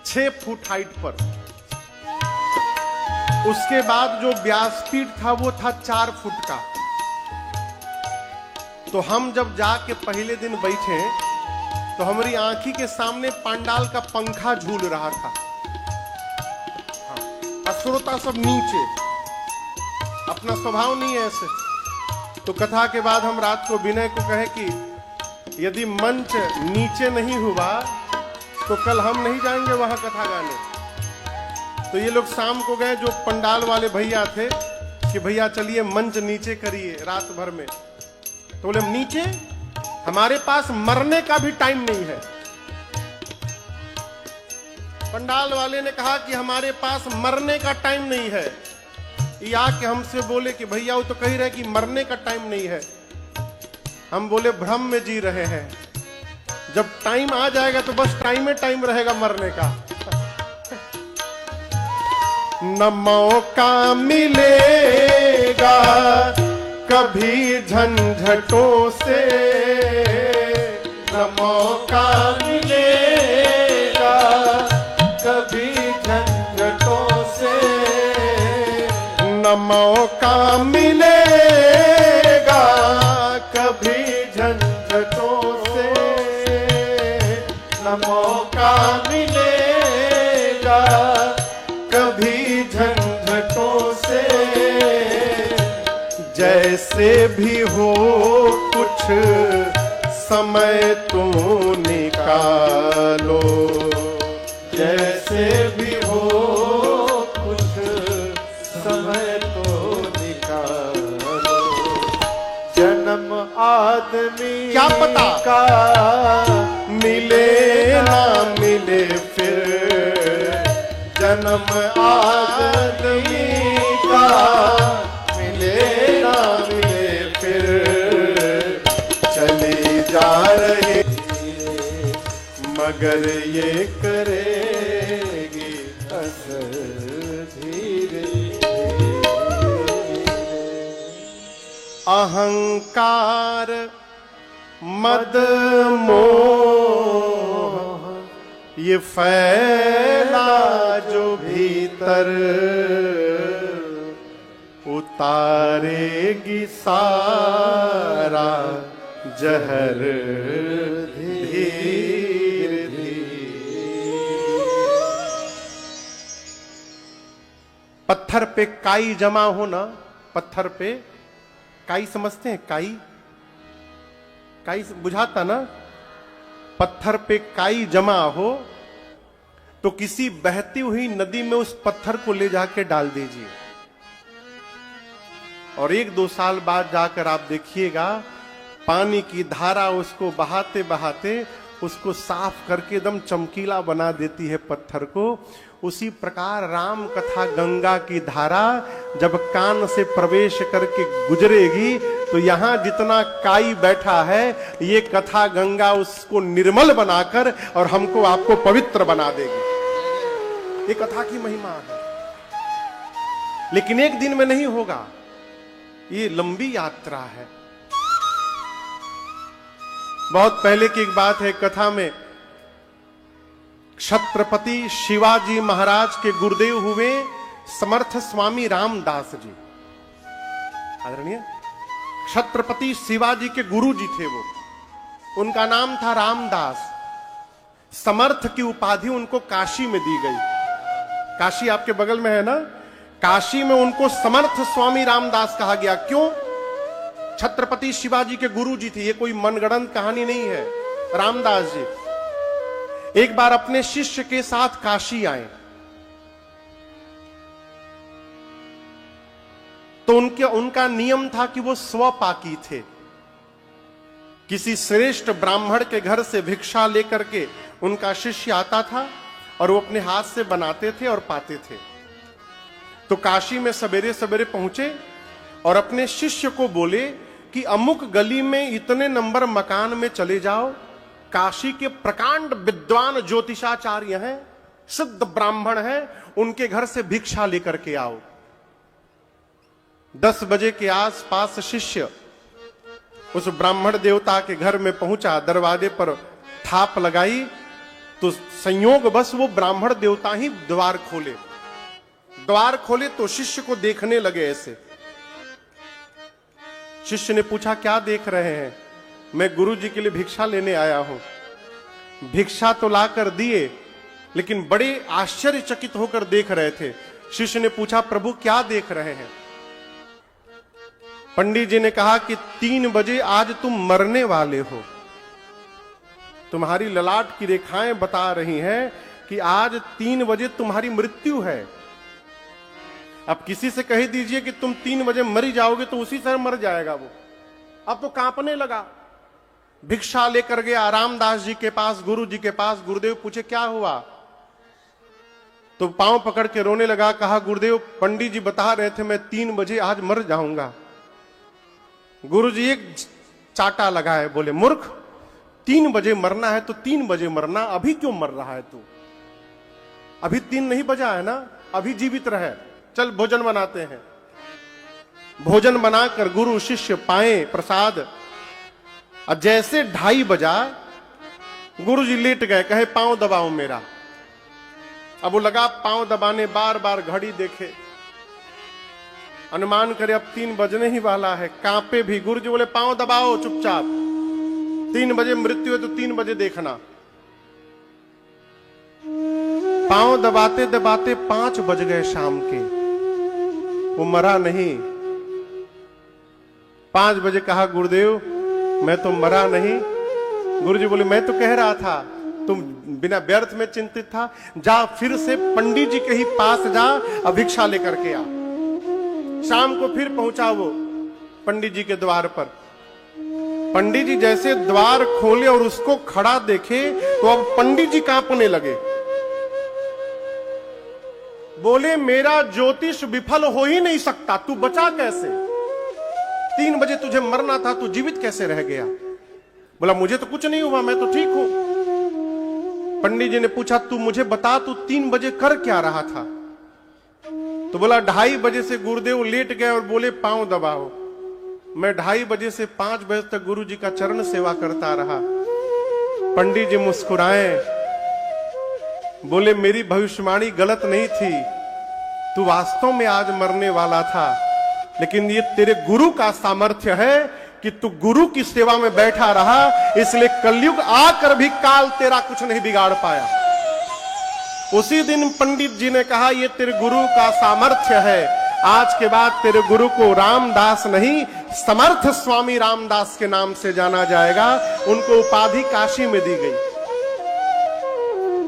6 फुट हाइट पर, उसके बाद जो व्यासपीठ था वो था 4 फुट का। तो हम जब जाके पहले दिन बैठे तो हमारी आंखी के सामने पंडाल का पंखा झूल रहा था, हाँ, श्रोता सब नीचे। अपना स्वभाव नहीं है ऐसे। तो कथा के बाद हम रात को विनय को कहे कि यदि मंच नीचे नहीं हुआ तो कल हम नहीं जाएंगे वहां कथा गाने। तो ये लोग शाम को गए, जो पंडाल वाले भैया थे, कि भैया चलिए मंच नीचे करिए रात भर में। तो बोले नीचे, हमारे पास मरने का भी टाइम नहीं है। पंडाल वाले ने कहा कि हमारे पास मरने का टाइम नहीं है। ये आके हमसे बोले कि भैया वो तो कह रहे कि मरने का टाइम नहीं है। हम बोले भ्रम में जी रहे हैं, जब टाइम आ जाएगा तो बस टाइम में टाइम रहेगा मरने का। न मौका मिलेगा कभी झंझटों से, न मौका मिलेगा कभी झंझटों से, न मौका मिलेगा कभी झंझटों से, न मौका मिलेगा कभी झंझटों से। जैसे भी हो कुछ समय तुम निकालो, जैसे भी हो कुछ आदमी क्या पता का मिले ना मिले फिर, जन्म आदमी का मिले ना मिले फिर, चली जा रही मगर ये करेगी असर धीरे धीरे। अहंकार मद मोह ये फैला जो भीतर, उतारेगी सारा जहर धीरे धीरे। पत्थर पे काई जमा हो ना, पत्थर पे काई समझते हैं? काई, काई बुझाता ना? पत्थर पे काई जमा हो तो किसी बहती हुई नदी में उस पत्थर को ले जाके डाल दीजिए, और 1-2 साल बाद जाकर आप देखिएगा पानी की धारा उसको बहाते बहाते उसको साफ करके एकदम चमकीला बना देती है पत्थर को। उसी प्रकार राम कथा गंगा की धारा जब कान से प्रवेश करके गुजरेगी तो यहां जितना काई बैठा है ये कथा गंगा उसको निर्मल बनाकर और हमको आपको पवित्र बना देगी। ये कथा की महिमा है, लेकिन एक दिन में नहीं होगा, ये लंबी यात्रा है। बहुत पहले की एक बात है, कथा में छत्रपति शिवाजी महाराज के गुरुदेव हुए समर्थ स्वामी रामदास जी। आदरणीय छत्रपति शिवाजी के गुरु जी थे वो, उनका नाम था रामदास। समर्थ की उपाधि उनको काशी में दी गई। काशी आपके बगल में है ना, काशी में उनको समर्थ स्वामी रामदास कहा गया। क्यों? छत्रपति शिवाजी के गुरु जी थे, ये कोई मनगढ़ंत कहानी नहीं है। रामदास जी एक बार अपने शिष्य के साथ काशी आए तो उनका नियम था कि वो स्वपाकी थे। किसी श्रेष्ठ ब्राह्मण के घर से भिक्षा लेकर के उनका शिष्य आता था और वो अपने हाथ से बनाते थे और पाते थे। तो काशी में सवेरे सवेरे पहुंचे और अपने शिष्य को बोले कि अमुक गली में इतने नंबर मकान में चले जाओ, काशी के प्रकांड विद्वान ज्योतिषाचार्य हैं, शुद्ध ब्राह्मण हैं, उनके घर से भिक्षा लेकर के आओ। 10 बजे के आसपास शिष्य उस ब्राह्मण देवता के घर में पहुंचा, दरवाजे पर थाप लगाई तो संयोग बस वो ब्राह्मण देवता ही द्वार खोले। द्वार खोले तो शिष्य को देखने लगे ऐसे। शिष्य ने पूछा, क्या देख रहे हैं? मैं गुरु जी के लिए भिक्षा लेने आया हूं। भिक्षा तो लाकर दिए, लेकिन बड़े आश्चर्यचकित होकर देख रहे थे। शिष्य ने पूछा, प्रभु क्या देख रहे हैं? पंडित जी ने कहा कि 3 बजे आज तुम मरने वाले हो। तुम्हारी ललाट की रेखाएं बता रही हैं कि आज 3 बजे तुम्हारी मृत्यु है। अब किसी से कह दीजिए कि तुम 3 बजे मर जाओगे तो उसी समय मर जाएगा वो। अब तो कांपने लगा। भिक्षा लेकर गया रामदास जी के पास, गुरु जी के पास। गुरुदेव पूछे, क्या हुआ? तो पांव पकड़ के रोने लगा। कहा, गुरुदेव पंडित जी बता रहे थे मैं 3 बजे आज मर जाऊंगा। गुरु जी एक चाटा लगाए, बोले, मूर्ख, 3 बजे मरना है तो 3 बजे मरना, अभी क्यों मर रहा है तू? अभी 3 नहीं बजा है ना, अभी जीवित रहे। चल भोजन बनाते हैं। भोजन बनाकर गुरु शिष्य पाए प्रसाद। और जैसे 2:30 बजा, गुरु जी लेट गए, कहे पांव दबाओ मेरा। अब वो लगा पांव दबाने, बार बार घड़ी देखे, अनुमान करे अब 3 बजने ही वाला है, कांपे भी। गुरु जी बोले, पांव दबाओ चुपचाप, 3 बजे मृत्यु है तो 3 बजे देखना। पांव दबाते दबाते 5 बज गए शाम के, वो मरा नहीं। 5 बजे कहा, गुरुदेव मैं तो मरा नहीं। गुरु जी बोले, मैं तो कह रहा था तुम बिना व्यर्थ में चिंतित था, जा फिर से पंडित जी के ही पास जा, अभिक्षा लेकर के आ। शाम को फिर पहुंचा वो पंडित जी के द्वार पर। पंडित जी जैसे द्वार खोले और उसको खड़ा देखे तो अब पंडित जी कांपने लगे। बोले मेरा ज्योतिष विफल हो ही नहीं सकता, तू बचा कैसे? 3 बजे तुझे मरना था, तू जीवित कैसे रह गया? बोला मुझे तो कुछ नहीं हुआ, मैं तो ठीक हूं। पंडित जी ने पूछा तू मुझे बता, तू 3 बजे कर क्या रहा था? तो बोला 2:30 बजे से गुरुदेव लेट गए और बोले पांव दबाओ। मैं 2:30 बजे से 5 बजे तक गुरु जी का चरण सेवा करता रहा। पंडित जी मुस्कुराए, बोले मेरी भविष्यवाणी गलत नहीं थी, तू वास्तव में आज मरने वाला था, लेकिन ये तेरे गुरु का सामर्थ्य है कि तू गुरु की सेवा में बैठा रहा, इसलिए कलयुग आकर भी काल तेरा कुछ नहीं बिगाड़ पाया। उसी दिन पंडित जी ने कहा ये तेरे गुरु का सामर्थ्य है, आज के बाद तेरे गुरु को रामदास नहीं समर्थ स्वामी रामदास के नाम से जाना जाएगा। उनको उपाधि काशी में दी गई।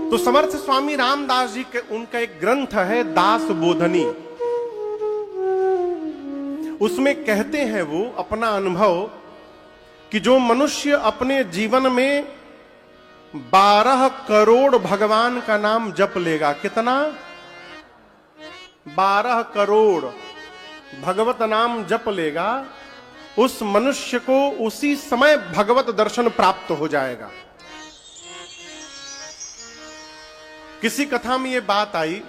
तो समर्थ स्वामी रामदास जी के उनका एक ग्रंथ है दास बोधनी, उसमें कहते हैं वो अपना अनुभव कि जो मनुष्य अपने जीवन में 12 करोड़ भगवान का नाम जप लेगा, कितना? 12 करोड़ भगवत नाम जप लेगा, उस मनुष्य को उसी समय भगवत दर्शन प्राप्त हो जाएगा। किसी कथा में ये बात आई,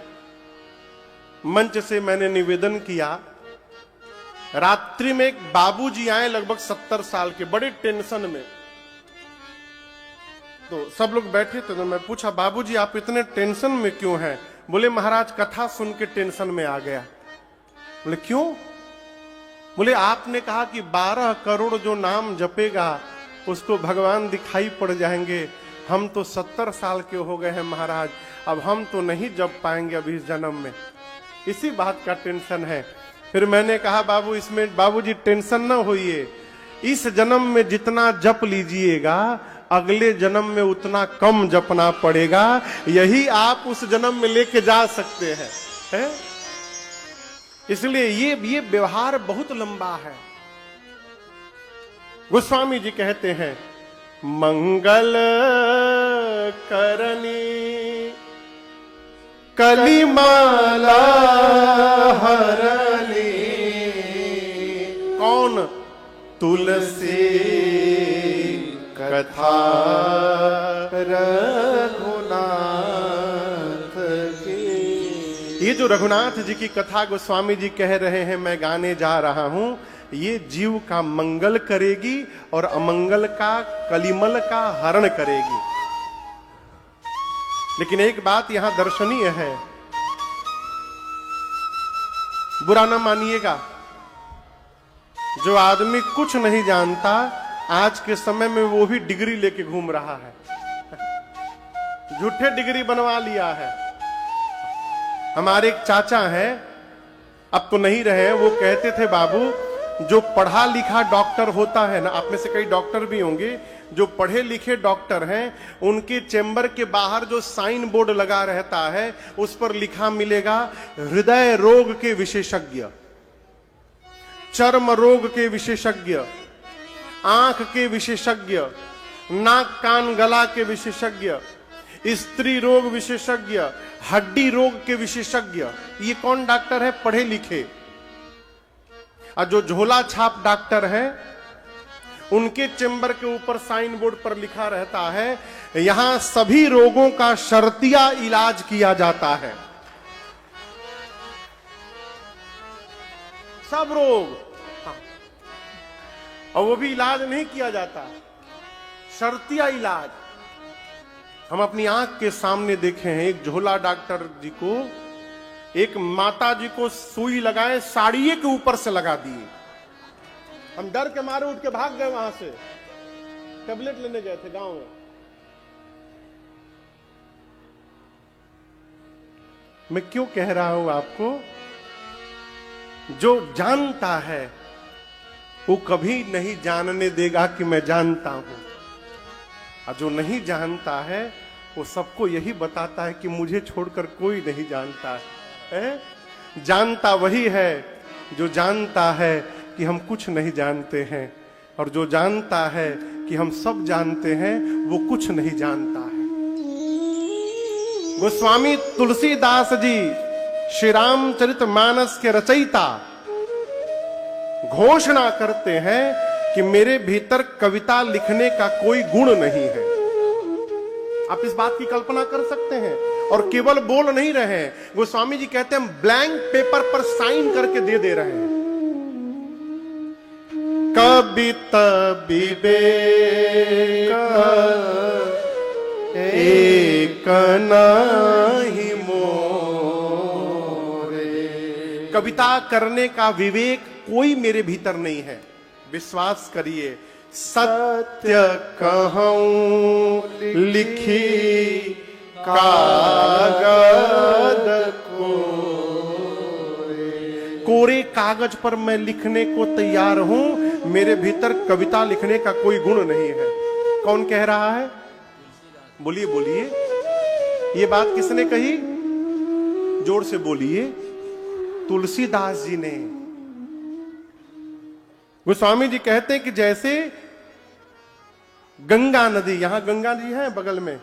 मंच से मैंने निवेदन किया। रात्रि में एक बाबूजी आए, लगभग 70 साल के, बड़े टेंशन में। तो सब लोग बैठे थे, तो मैं पूछा बाबूजी आप इतने टेंशन में क्यों हैं? बोले महाराज कथा सुन के टेंशन में आ गया। बोले क्यों? बोले आपने कहा कि 12 करोड़ जो नाम जपेगा उसको भगवान दिखाई पड़ जाएंगे। हम तो 70 साल के हो गए हैं महाराज, अब हम तो नहीं जप पाएंगे अभी इस जन्म में, इसी बात का टेंशन है। फिर मैंने कहा बाबू इसमें बाबूजी टेंशन ना होइए, इस जन्म में जितना जप लीजिएगा अगले जन्म में उतना कम जपना पड़ेगा, यही आप उस जन्म में लेके जा सकते हैं, है? इसलिए ये व्यवहार बहुत लंबा है। गोस्वामी जी कहते हैं मंगल करनी कलिमाला हरली, कौन? तुलसी कथा रघुनाथ की। ये जो रघुनाथ जी की कथा गोस्वामी जी कह रहे हैं मैं गाने जा रहा हूं, ये जीव का मंगल करेगी और अमंगल का कलिमल का हरण करेगी। लेकिन एक बात यहां दर्शनीय है, बुरा न मानिएगा, जो आदमी कुछ नहीं जानता आज के समय में वो भी डिग्री लेके घूम रहा है, झूठे डिग्री बनवा लिया है। हमारे एक चाचा हैं, अब तो नहीं रहे, वो कहते थे बाबू जो पढ़ा लिखा डॉक्टर होता है ना, आप में से कई डॉक्टर भी होंगे, जो पढ़े लिखे डॉक्टर हैं उनके चेंबर के बाहर जो साइन बोर्ड लगा रहता है उस पर लिखा मिलेगा हृदय रोग के विशेषज्ञ, चर्म रोग के विशेषज्ञ, आंख के विशेषज्ञ, नाक कान गला के विशेषज्ञ, स्त्री रोग विशेषज्ञ, हड्डी रोग के विशेषज्ञ। ये कौन डॉक्टर है? पढ़े लिखे। और जो झोला छाप डॉक्टर हैं उनके चेंबर के ऊपर साइन बोर्ड पर लिखा रहता है यहां सभी रोगों का शर्तिया इलाज किया जाता है। सब रोग, और वो भी इलाज नहीं किया जाता, शर्तिया इलाज। हम अपनी आंख के सामने देखे हैं, एक झोला डॉक्टर जी को एक माता जी को सुई लगाए, साड़िये के ऊपर से लगा दिए। हम डर के मारे उठ के भाग गए वहां से, टेबलेट लेने गए थे गांव में। मैं क्यों कह रहा हूं आपको? जो जानता है वो कभी नहीं जानने देगा कि मैं जानता हूं, और जो नहीं जानता है वो सबको यही बताता है कि मुझे छोड़कर कोई नहीं जानता है। जानता वही है जो जानता है कि हम कुछ नहीं जानते हैं। और जो जानता है कि हम सब जानते हैं वो कुछ नहीं जानता है। गोस्वामी तुलसीदास जी श्री रामचरितमानस के रचयिता घोषणा करते हैं कि मेरे भीतर कविता लिखने का कोई गुण नहीं है। आप इस बात की कल्पना कर सकते हैं, और केवल बोल नहीं रहे हैं, गोस्वामी जी कहते हैं हम ब्लैंक पेपर पर साइन करके दे रहे हैं। कविता विवेक एक नाही मोरे। कविता करने का विवेक कोई मेरे भीतर नहीं है। विश्वास करिए, सत्य कहूं लिखी कागज कोरे कागज पर मैं लिखने को तैयार हूं, मेरे भीतर कविता लिखने का कोई गुण नहीं है। कौन कह रहा है? बोलिए बोलिए, ये बात किसने कही? जोर से बोलिए। तुलसीदास जी ने। गोस्वामी जी कहते हैं कि जैसे गंगा नदी, यहां गंगा जी है बगल में,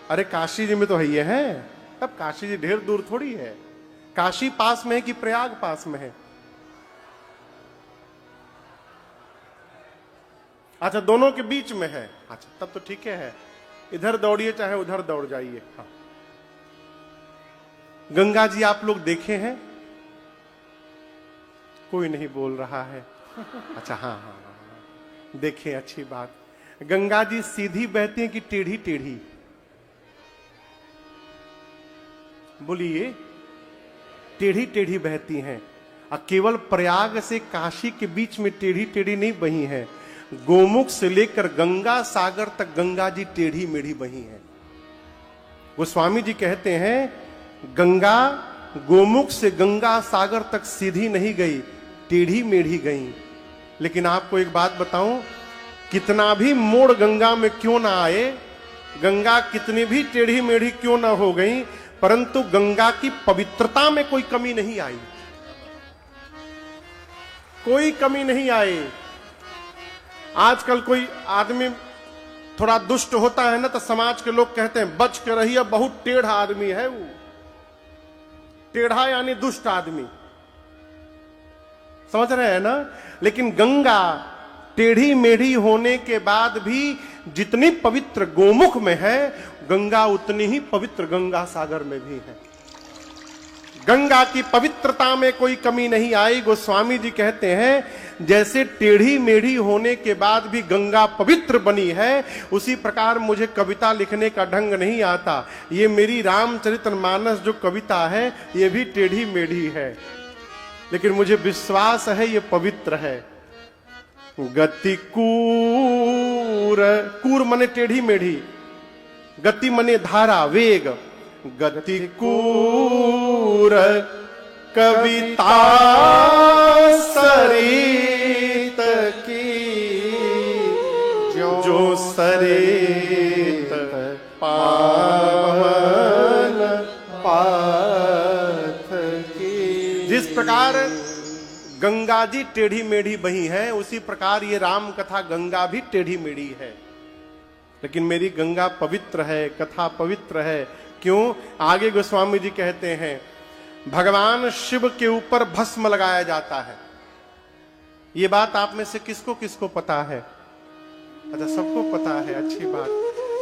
अरे काशी जी में तो है ये है, तब काशी जी ढेर दूर थोड़ी है। काशी पास में है कि प्रयाग पास में है? अच्छा, दोनों के बीच में है। अच्छा, तब तो ठीक है, इधर दौड़िए चाहे उधर दौड़ जाइए। हाँ। गंगा जी आप लोग देखे हैं? कोई नहीं बोल रहा है। अच्छा, हाँ हाँ हाँ, देखें, अच्छी बात। गंगा जी सीधी बहती हैं कि टेढ़ी टेढ़ी? बोलिए। टेढ़ी टेढ़ी बहती हैं। और केवल प्रयाग से काशी के बीच में टेढ़ी टेढ़ी नहीं बही है, गोमुख से लेकर गंगा सागर तक गंगा जी टेढ़ी मेढ़ी बही है। गोस्वामी जी कहते हैं गंगा गोमुख से गंगा सागर तक सीधी नहीं गई, टेढ़ी मेढ़ी गई। लेकिन आपको एक बात बताऊं, कितना भी मोड़ गंगा में क्यों ना आए, गंगा कितनी भी टेढ़ी मेढ़ी क्यों ना हो गई, परंतु गंगा की पवित्रता में कोई कमी नहीं आई। कोई कमी नहीं आई। आजकल कोई आदमी थोड़ा दुष्ट होता है ना, तो समाज के लोग कहते हैं बच के रहिए, बहुत टेढ़ा आदमी है वो। टेढ़ा यानी दुष्ट आदमी, समझ रहे हैं ना? लेकिन गंगा टेढ़ी मेढ़ी होने के बाद भी जितनी पवित्र गोमुख में है, गंगा उतनी ही पवित्र गंगा सागर में भी है। गंगा की पवित्रता में कोई कमी नहीं आई। गोस्वामी जी कहते हैं जैसे टेढ़ी मेढ़ी होने के बाद भी गंगा पवित्र बनी है, उसी प्रकार मुझे कविता लिखने का ढंग नहीं आता। ये मेरी रामचरितमानस जो कविता है, ये भी टेढ़ी मेढ़ी है, लेकिन मुझे विश्वास है ये पवित्र है। गति कूर, कूर मने टेढ़ी मेढ़ी, गति मने धारा, वेग। गति कूर कविता सरित की, जो सरित पावन पाथ की। जिस प्रकार गंगा जी टेढ़ी मेढ़ी बही है, उसी प्रकार ये राम कथा गंगा भी टेढ़ी मेढ़ी है। लेकिन मेरी गंगा पवित्र है, कथा पवित्र है। क्यों? आगे गोस्वामी जी कहते हैं भगवान शिव के ऊपर भस्म लगाया जाता है। ये बात आप में से किसको किसको पता है? अच्छा, सबको पता है, अच्छी बात।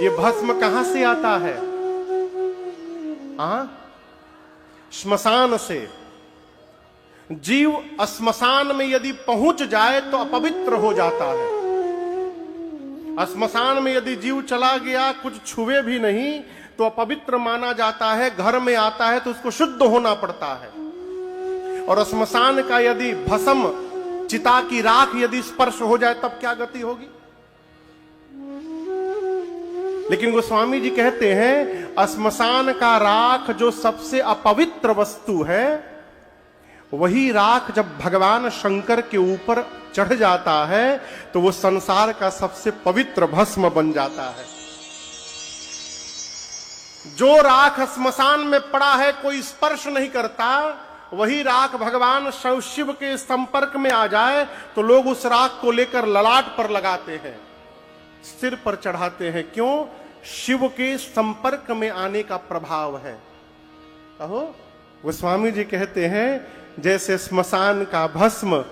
ये भस्म कहां से आता है? श्मशान से। जीव श्मशान में यदि पहुंच जाए तो अपवित्र हो जाता है। श्मशान में यदि जीव चला गया, कुछ छुए भी नहीं, तो अपवित्र माना जाता है। घर में आता है तो उसको शुद्ध होना पड़ता है। और श्मशान का यदि भस्म, चिता की राख यदि स्पर्श हो जाए, तब क्या गति होगी? लेकिन गोस्वामी जी कहते हैं श्मशान का राख जो सबसे अपवित्र वस्तु है, वही राख जब भगवान शंकर के ऊपर चढ़ जाता है तो वो संसार का सबसे पवित्र भस्म बन जाता है। जो राख श्मशान में पड़ा है, कोई स्पर्श नहीं करता, वही राख भगवान शिव के संपर्क में आ जाए तो लोग उस राख को लेकर ललाट पर लगाते हैं, सिर पर चढ़ाते हैं। क्यों? शिव के संपर्क में आने का प्रभाव है। कहो, गोस्वामी जी कहते हैं जैसे श्मशान का भस्म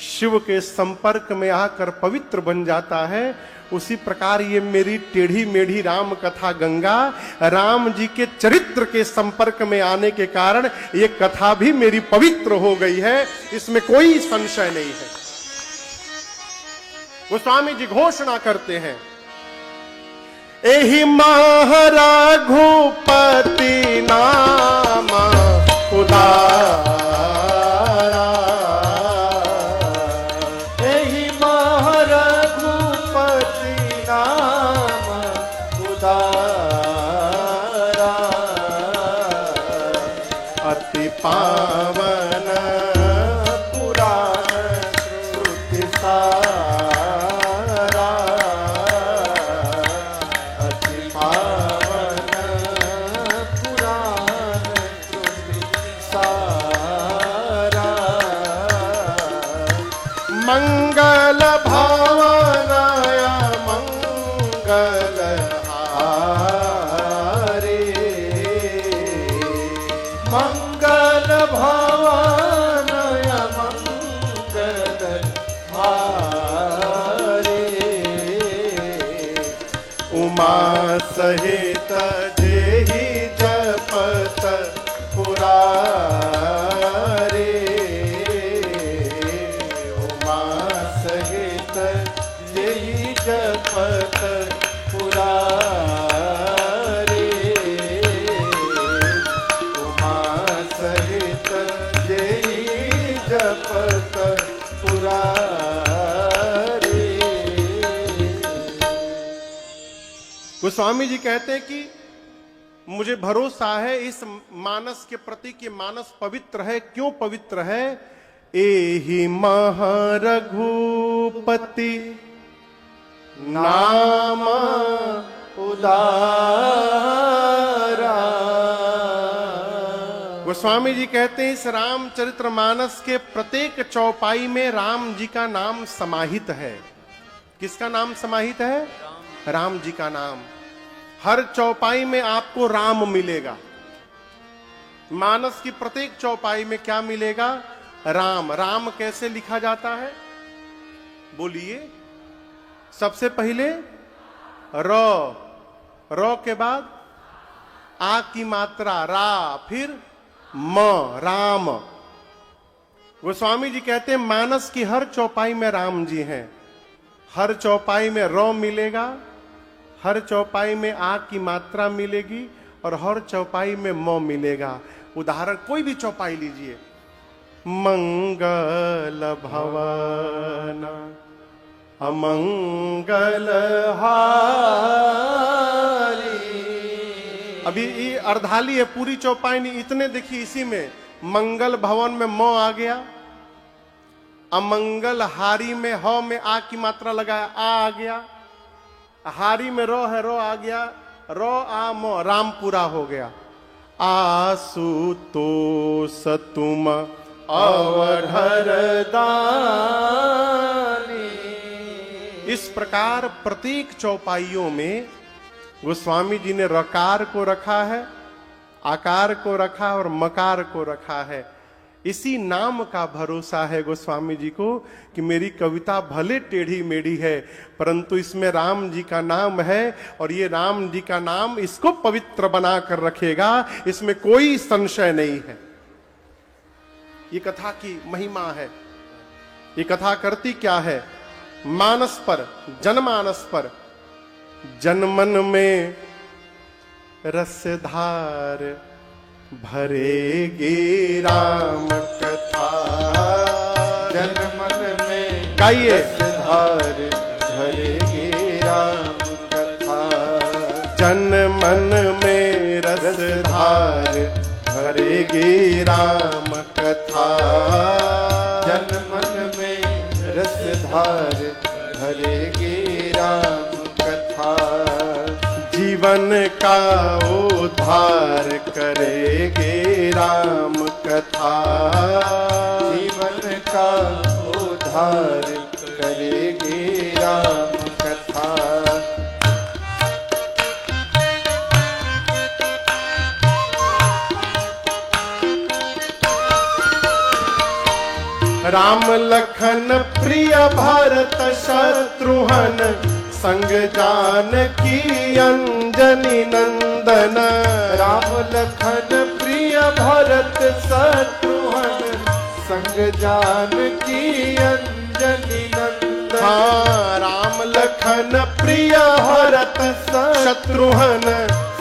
शिव के संपर्क में आकर पवित्र बन जाता है, उसी प्रकार ये मेरी टेढ़ी मेढ़ी राम कथा गंगा राम जी के चरित्र के संपर्क में आने के कारण ये कथा भी मेरी पवित्र हो गई है, इसमें कोई संशय नहीं है। गोस्वामी जी घोषणा करते हैं, एहि महारघुपति नाम उदारा, एहि महारघुपति नाम उदारा, अति पावन पुराण श्रुति सारा, अति पावन पुराण श्रुति सारा, मंगल भावनाय मंगल हारे, मंगल भावनाय मंगल हारे, उमा सहित जेहि जपत पुरारे, उमा सहित जेहि जपत पुरारे, उमा सहित जेहि जपत पुरारे। गोस्वामी जी कहते हैं कि मुझे भरोसा है इस मानस के प्रति कि मानस पवित्र है। क्यों पवित्र है? एहि महारघुपति नाम उदारा। गोस्वामी जी कहते हैं इस रामचरितमानस के प्रत्येक चौपाई में राम जी का नाम समाहित है। किसका नाम समाहित है? राम जी का नाम। हर चौपाई में आपको राम मिलेगा। मानस की प्रत्येक चौपाई में क्या मिलेगा? राम। राम कैसे लिखा जाता है? बोलिए। सबसे पहले र के बाद आ की मात्रा रा, फिर म, राम। गोस्वामी जी कहते हैं मानस की हर चौपाई में राम जी हैं। हर चौपाई में र मिलेगा, हर चौपाई में आ की मात्रा मिलेगी और हर चौपाई में म मिलेगा। उदाहरण कोई भी चौपाई लीजिए। मंगल भवन अमंगल हारी। अभी ये अर्धाली है, पूरी चौपाई नहीं। इतने देखिए, इसी में मंगल भवन में म आ गया, अमंगल हारी में ह में आ की मात्रा लगाया, आ गया। हारी में रो है, रो आ गया, रो आ म, राम पूरा हो गया। आसुतोष तुम अवधर दानी। इस प्रकार प्रत्येक चौपाइयों में गोस्वामी जी ने रकार को रखा है, आकार को रखा और मकार को रखा है। इसी नाम का भरोसा है गोस्वामी जी को कि मेरी कविता भले टेढ़ी मेढ़ी है परंतु इसमें राम जी का नाम है और ये राम जी का नाम इसको पवित्र बना कर रखेगा, इसमें कोई संशय नहीं है। ये कथा की महिमा है। ये कथा करती क्या है? मानस पर, जनमानस पर, जनमन में रसधार भरेगी राम कथा। जनमन में गाइए। रसधार भरेगी राम कथा। जनमन में रसधार भरेगी राम कथा। जनमन में रसधार भरेगी राम कथा। जीवन जीवन का उद्धार करेगी राम कथा। जीवन का उद्धार करेगी राम कथा। राम लखन प्रिय भरत शत्रुघ्न संग जानकी अंजनी नंदन। राम लखन प्रिय भरत शत्रुघ्न संग जानकी अंजनी नंदन। हाँ, राम लखन प्रिय भरत शत्रुघ्न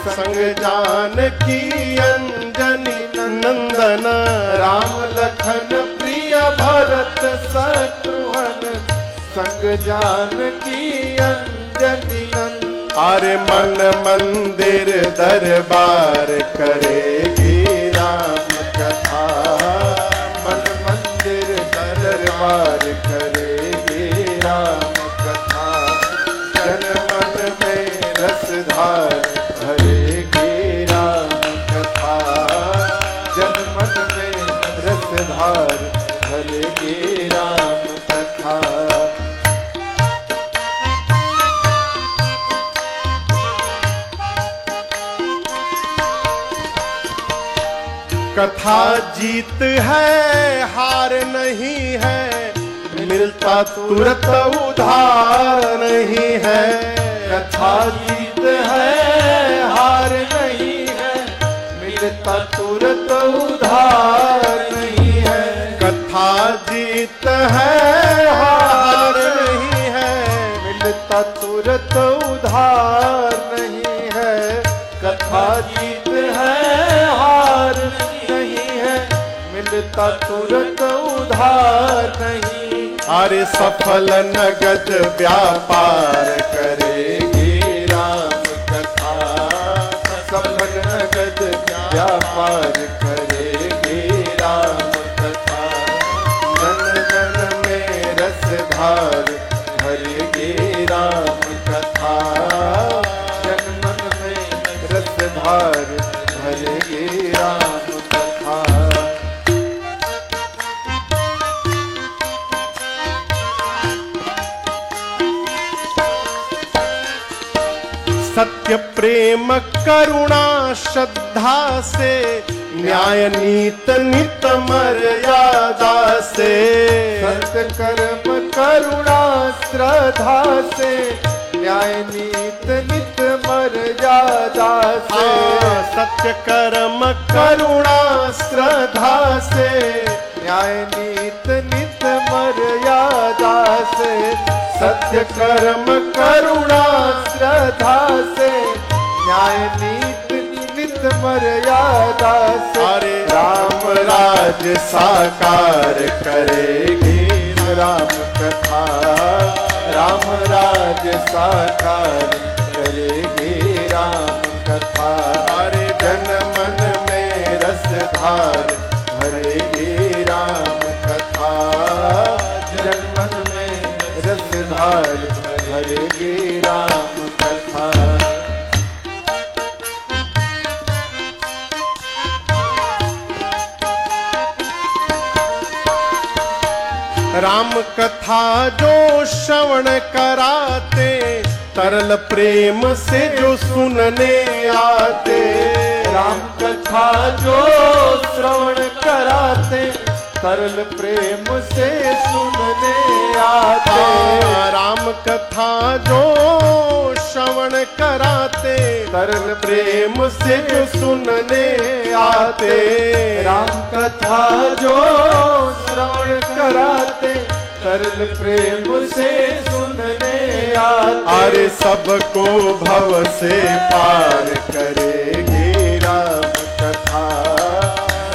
संग जानकी अंजनी नंदन। राम लखन प्रिय भरत शत्रुघ्न संग जानकी अंजनी नंदन। अरे मन मंदिर दरबार करेगी राम कथा। मन मंदिर दरबार करेगी राम कथा। जन मन में रसधार भरेगी राम कथा। जन मन में रसधार भरेगी राम कथा। कथा जीत है हार नहीं है, मिलता तुरंत उधार नहीं है। कथा जीत है हार नहीं है, मिलता तुरंत उधार नहीं है। कथा जीत है हार नहीं है, मिलता तुरंत उधार नहीं है। कथा जीत है हार नहीं है, मिलता तुरंत उधार नहीं। अरे सफल नगद व्यापार करेगी राम कथा। सफल नगद व्यापार करेगी राम कथा। जन जन में रसधार भरेगी राम कथा। जन मन में रसधार भरेगी राम कथा। सत्य प्रेम करुणा श्रद्धा से, न्याय नीत नित मर्यादा से। सत्य कर्म करुणा श्रद्धा से, न्याय नीत नित मर्यादा से। सत्य कर्म करुणा श्रद्धा से, न्याय नीत नित मर्यादा से। सत्य कर्म करुणा श्रद्धा से, न्याय नीत नित मर्यादा से। अरे राम राज साकार करेगी राम कथा। राम राज साकार करेगी राम कथा। अरे जन मन में रसधार भरेगी राम कथा। जन मन में रसधार भरेगी राम कथा। राम कथा जो श्रवण कराते, तरल प्रेम से जो सुनने आते। राम कथा जो श्रवण कराते, तरल प्रेम से सुनने आते। राम कथा जो श्रवण कराते, तरल प्रेम से जो सुनने आते। राम कथा जो श्रवण कराते, तरल प्रेम से सुनने आते। अरे सबको भव से पार करेगी राम कथा।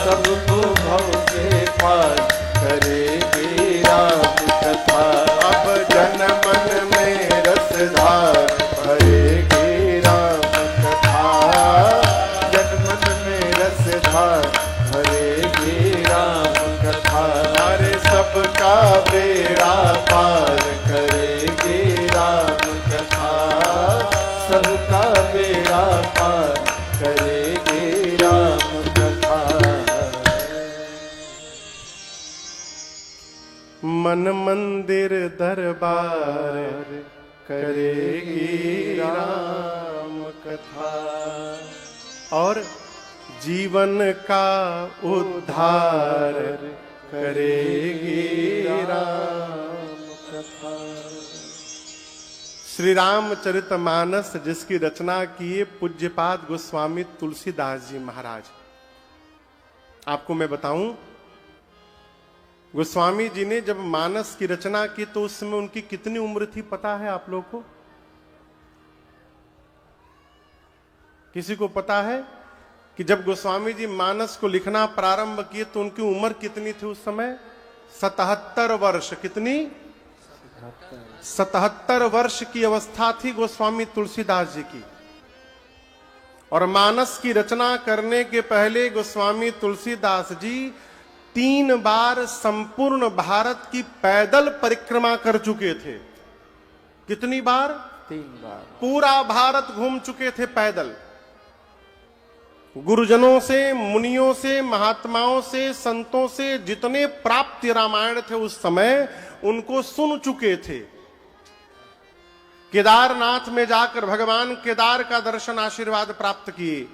सबको भव से पार करेगी राम कथा। अब जन मन में रसधार भरेगी राम कथा। जन मन में रसधार भरेगी राम कथा। अरे सबका बेड़ा पार करेगी राम कथा। सबका बेड़ा मन मंदिर दरबार करेगी राम कथा, और जीवन का उद्धार करेगी राम कथा। श्री रामचरितमानस जिसकी रचना किए पूज्यपाद गोस्वामी तुलसीदास जी महाराज। आपको मैं बताऊं, गोस्वामी जी ने जब मानस की रचना की तो उस समय उनकी कितनी उम्र थी पता है आप लोग को? किसी को पता है कि जब गोस्वामी जी मानस को लिखना प्रारंभ किए तो उनकी उम्र कितनी थी उस समय? 77 वर्ष। कितनी? 77 वर्ष की अवस्था थी गोस्वामी तुलसीदास जी की। और मानस की रचना करने के पहले गोस्वामी तुलसीदास जी 3 बार संपूर्ण भारत की पैदल परिक्रमा कर चुके थे। कितनी बार? 3 बार। पूरा भारत घूम चुके थे पैदल। गुरुजनों से, मुनियों से, महात्माओं से, संतों से जितने प्राप्ति रामायण थे उस समय उनको सुन चुके थे। केदारनाथ में जाकर भगवान केदार का दर्शन आशीर्वाद प्राप्त किए।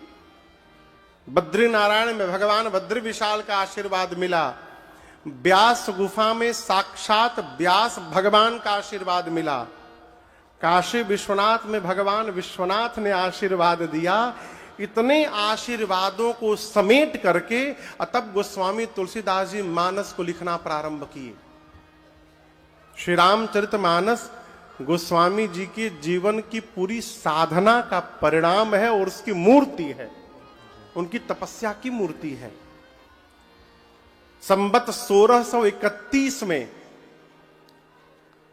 बद्री नारायण में भगवान बद्री विशाल का आशीर्वाद मिला। व्यास गुफा में साक्षात व्यास भगवान का आशीर्वाद मिला। काशी विश्वनाथ में भगवान विश्वनाथ ने आशीर्वाद दिया। इतने आशीर्वादों को समेट करके तब गोस्वामी तुलसीदास जी मानस को लिखना प्रारंभ किए। श्री रामचरितमानस गोस्वामी जी के जीवन की पूरी साधना का परिणाम है और उसकी मूर्ति है, उनकी तपस्या की मूर्ति है। संवत 1631 में,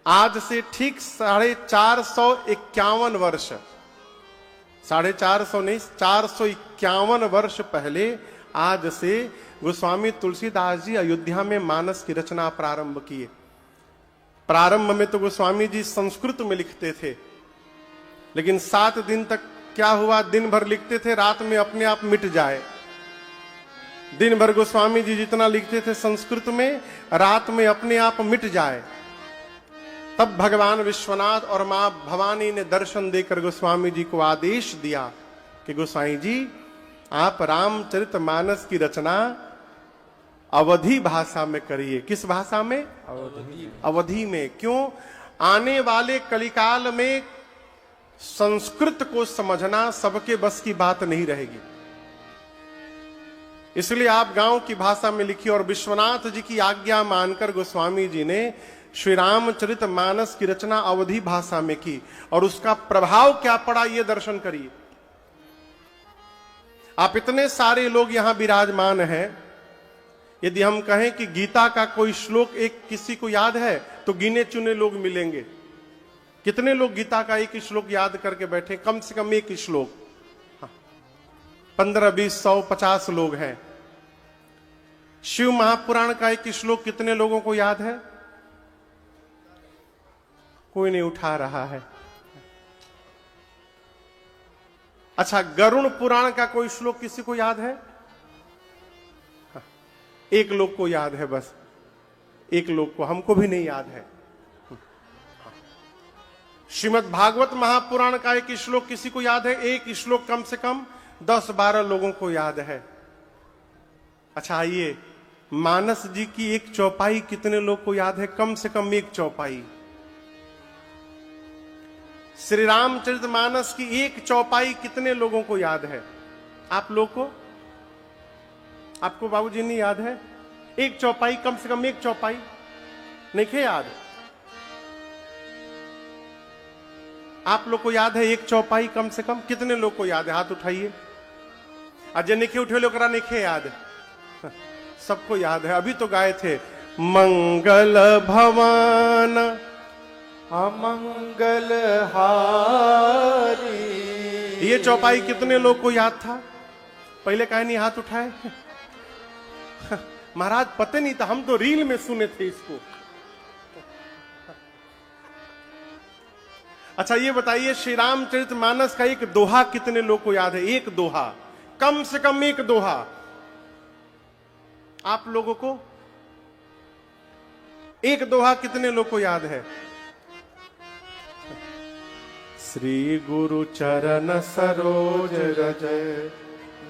आज से ठीक 451 वर्ष, 450 नहीं 451 वर्ष पहले आज से गोस्वामी तुलसीदास जी अयोध्या में मानस की रचना प्रारंभ किए। प्रारंभ में तो गोस्वामी जी संस्कृत में लिखते थे, लेकिन 7 दिन तक क्या हुआ, दिन भर लिखते थे, रात में अपने आप मिट जाए। दिन भर गोस्वामी जी जितना लिखते थे संस्कृत में, रात में अपने आप मिट जाए। तब भगवान विश्वनाथ और मां भवानी ने दर्शन देकर गोस्वामी जी को आदेश दिया कि गोसाई जी आप रामचरितमानस की रचना अवधी भाषा में करिए। किस भाषा में? अवधी में। क्यों? आने वाले कलिकाल में संस्कृत को समझना सबके बस की बात नहीं रहेगी, इसलिए आप गांव की भाषा में लिखिए। और विश्वनाथ जी की आज्ञा मानकर गोस्वामी जी ने श्री रामचरितमानस की रचना अवधी भाषा में की। और उसका प्रभाव क्या पड़ा ये दर्शन करिए। आप इतने सारे लोग यहां विराजमान हैं, यदि हम कहें कि गीता का कोई श्लोक एक किसी को याद है तो गिने चुने लोग मिलेंगे। कितने लोग गीता का एक श्लोक याद करके बैठे? कम से कम एक श्लोक 15, 20, 100, 50 लोग हैं। शिव महापुराण का एक श्लोक कितने लोगों को याद है? कोई नहीं उठा रहा है। अच्छा, गरुड़ पुराण का कोई श्लोक किसी को याद है? एक लोग को याद है, बस एक लोग को, हमको भी नहीं याद है। श्रीमद् भागवत महापुराण का एक श्लोक किसी को याद है? एक श्लोक कम से कम 10-12 लोगों को याद है। अच्छा आइए, मानस जी की एक चौपाई कितने लोग को याद है? कम से कम एक चौपाई। श्री रामचरितमानस की एक चौपाई कितने लोगों को याद है? आप लोग को? आपको बाबूजी नहीं याद है? एक चौपाई, कम से कम एक चौपाई नहीं खे याद? आप लोग को याद है एक चौपाई कम से कम? कितने लोग को याद है? हाथ उठाइए। आज निखे उठे लोग निखे याद? सबको याद है। अभी तो गाए थे, मंगल भवन अमंगल हारी। ये चौपाई कितने लोग को याद था? पहले काहे नहीं हाथ उठाए? महाराज पता नहीं था, हम तो रील में सुने थे इसको। अच्छा ये बताइए, श्री रामचरितमानस का एक दोहा कितने लोग को याद है? एक दोहा, कम से कम एक दोहा आप लोगों को? एक दोहा कितने लोग को याद है? श्री गुरु चरण सरोज रज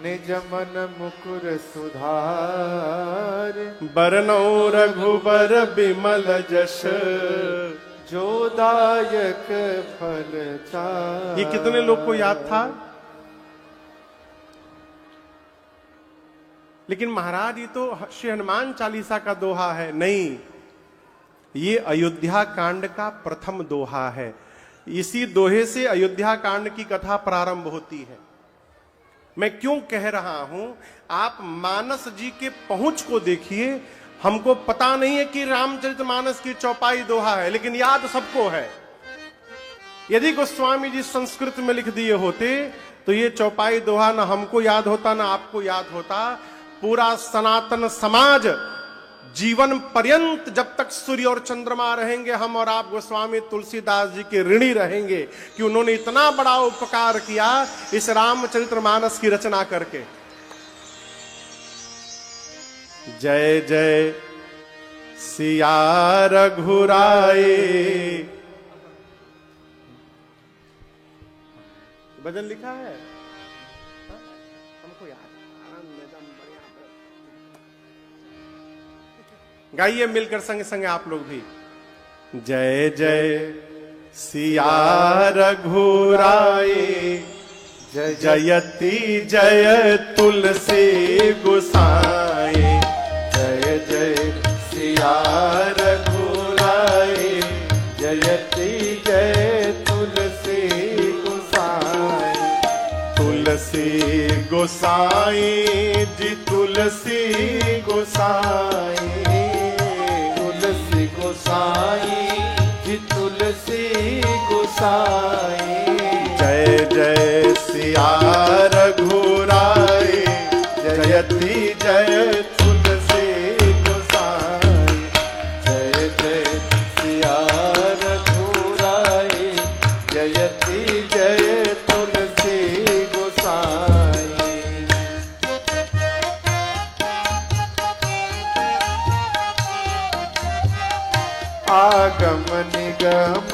निज मन मुकुर सुधार, बरनौ रघुबर बिमल जस, जो दायक फल चार। ये कितने लोग को याद था? लेकिन महाराज ये तो श्री हनुमान चालीसा का दोहा है। नहीं, ये अयोध्या कांड का प्रथम दोहा है। इसी दोहे से अयोध्या कांड की कथा प्रारंभ होती है। मैं क्यों कह रहा हूं, आप मानस जी के पहुंच को देखिए। हमको पता नहीं है कि रामचरितमानस की चौपाई दोहा है, लेकिन याद सबको है। यदि गोस्वामी जी संस्कृत में लिख दिए होते तो ये चौपाई दोहा ना हमको याद होता ना आपको याद होता। पूरा सनातन समाज जीवन पर्यंत, जब तक सूर्य और चंद्रमा रहेंगे, हम और आप गोस्वामी तुलसीदास जी के ऋणी रहेंगे कि उन्होंने इतना बड़ा उपकार किया इस रामचरितमानस की रचना करके। जय जय सिया रघुराए। भजन लिखा है हमको याद। गाइए मिलकर संग संग आप लोग भी। जय जय सिया रघुराए, जय जयति जय तुलसी गोसाई। जय जय सिया रघुराए, जयति जय तुलसी गोसाई। तुलसी गोसाई जी, तुलसी गोसाई। तुलसी गोसाई जी, तुलसी गोसाई। जय जय सिया रघुराए, जयति जय तुलसी गोसाई। जय जय सिया रघुराए, जयति जय तुलसी गोसाई। आगम निगम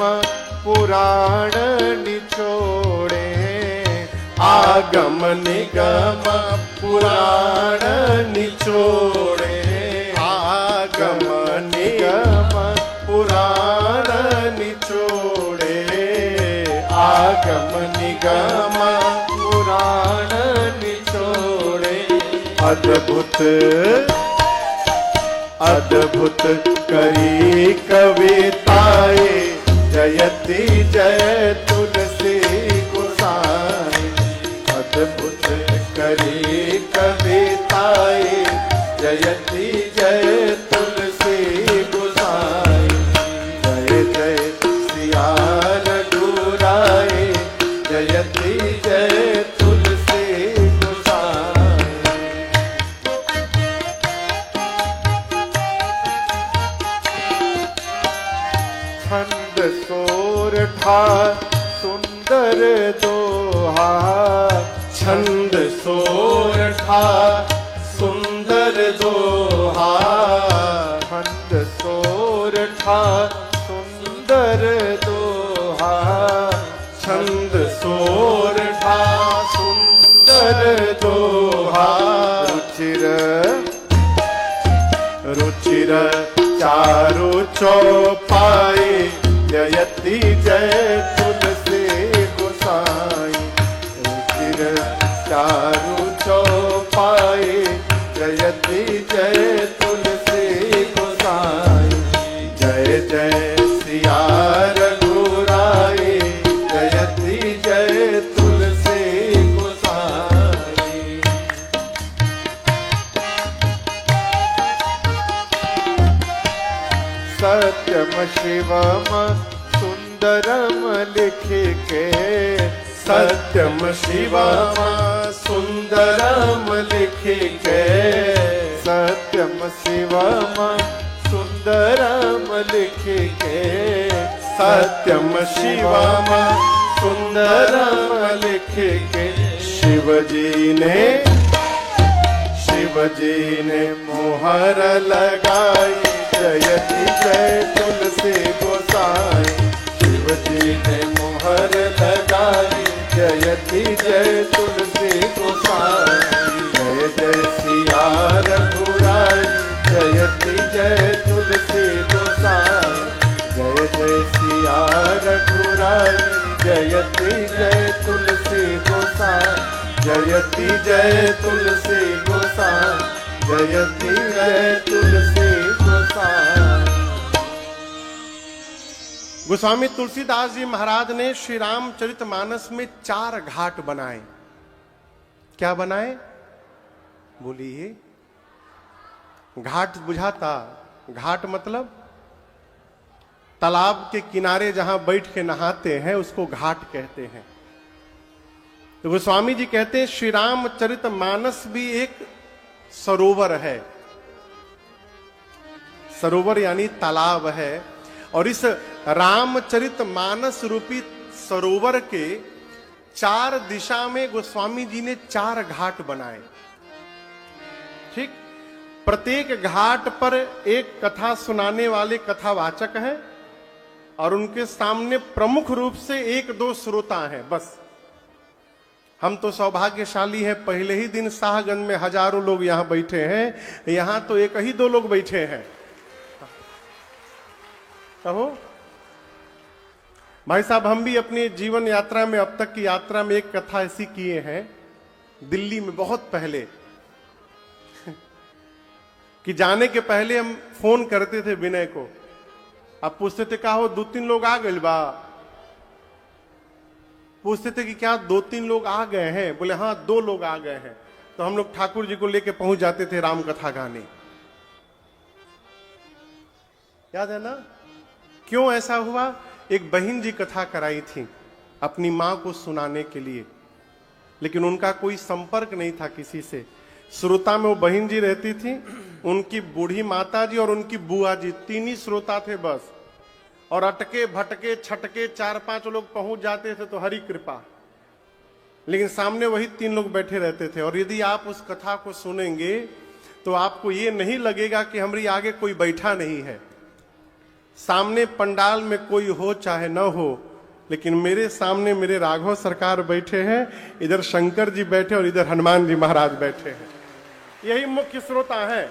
पुराण निचोड़े, आगम निगम पुराण निचोड़े। आगम निगम पुराण निचोड़े। आगम निगम पुराण निचोड़े। अद्भुत अद्भुत करी कविताए, जयति जय तुलसी गोसाई। अद्भुत करी कविताए, जयति जय तुलसी गोसाई। जय जय सिया रघुराए, जयति जय तुलसी गोसाई। छंद सोरठा सुंदर दोहा, छंद सोरठा सुंदर दोहा। छंद सोरठा सुंदर दोहा। छंद सोरठा सुंदर दोहा। रुचिर रुचिर चारु चौपाई, जयति जय तुलसी गोसाई। रुचिर चारु चौपाई, जयति जय तुलसी गोसाई। जय जय सिया रघुराए, जयति जय तुलसी गोसाई। सत्यम शिवम सुंदरम लिख के, सत्यम शिवम सुंदरम लिख के। सत्यम शिवम सुंदरम लिख के। सत्यम शिवम सुंदरम लिख के। शिवजी ने मोहर लगाई, जयति जय तुलसी गोसाई। शिव जी ने मोहर लगाई, जयति जय तुलसी गोसाई। जय जय सिया रघुराई, जयति जय तुलसी गोसाई। जय जय सिया रघुराई, जयति जय तुलसी गोसाई। जयति जय तुलसी गोसाई, जयति जय तुलसी गोसाई। गोस्वामी तुलसीदास जी महाराज ने श्री रामचरितमानस में 4 घाट बनाए। क्या बनाए बोलिए? घाट बुझाता? घाट मतलब तालाब के किनारे जहां बैठ के नहाते हैं उसको घाट कहते हैं। तो गोस्वामी जी कहते हैं श्री रामचरितमानस भी एक सरोवर है। सरोवर यानी तालाब है। और इस रामचरितमानस रूपी सरोवर के 4 दिशा में गोस्वामी जी ने 4 घाट बनाए। ठीक, प्रत्येक घाट पर एक कथा सुनाने वाले कथावाचक हैं और उनके सामने प्रमुख रूप से 1-2 श्रोता हैं बस। हम तो सौभाग्यशाली हैं, पहले ही दिन शाहगंज में हजारों लोग यहां बैठे हैं, यहां तो 1 ही 2 लोग बैठे हैं। कहो भाई साहब, हम भी अपनी जीवन यात्रा में, अब तक की यात्रा में एक कथा ऐसी किए हैं दिल्ली में बहुत पहले कि जाने के पहले हम फोन करते थे विनय को, अब पूछते थे का हो 2-3 लोग आ गए बा। पूछते थे कि क्या 2-3 लोग आ गए हैं? बोले हाँ 2 लोग आ गए हैं। तो हम लोग ठाकुर जी को लेके पहुंच जाते थे राम कथा गाने। याद है ना? क्यों ऐसा हुआ? एक बहन जी कथा कराई थी अपनी मां को सुनाने के लिए, लेकिन उनका कोई संपर्क नहीं था किसी से। श्रोता में वो बहन जी रहती थी, उनकी बूढ़ी माता जी और उनकी बुआ जी, 3 ही श्रोता थे बस। और अटके भटके छटके 4-5 लोग पहुंच जाते थे तो हरी कृपा, लेकिन सामने वही 3 लोग बैठे रहते थे। और यदि आप उस कथा को सुनेंगे तो आपको ये नहीं लगेगा कि हमारी आगे कोई बैठा नहीं है। सामने पंडाल में कोई हो चाहे न हो, लेकिन मेरे सामने मेरे राघव सरकार बैठे हैं, इधर शंकर जी बैठे और इधर हनुमान जी महाराज बैठे हैं। यही मुख्य श्रोता है।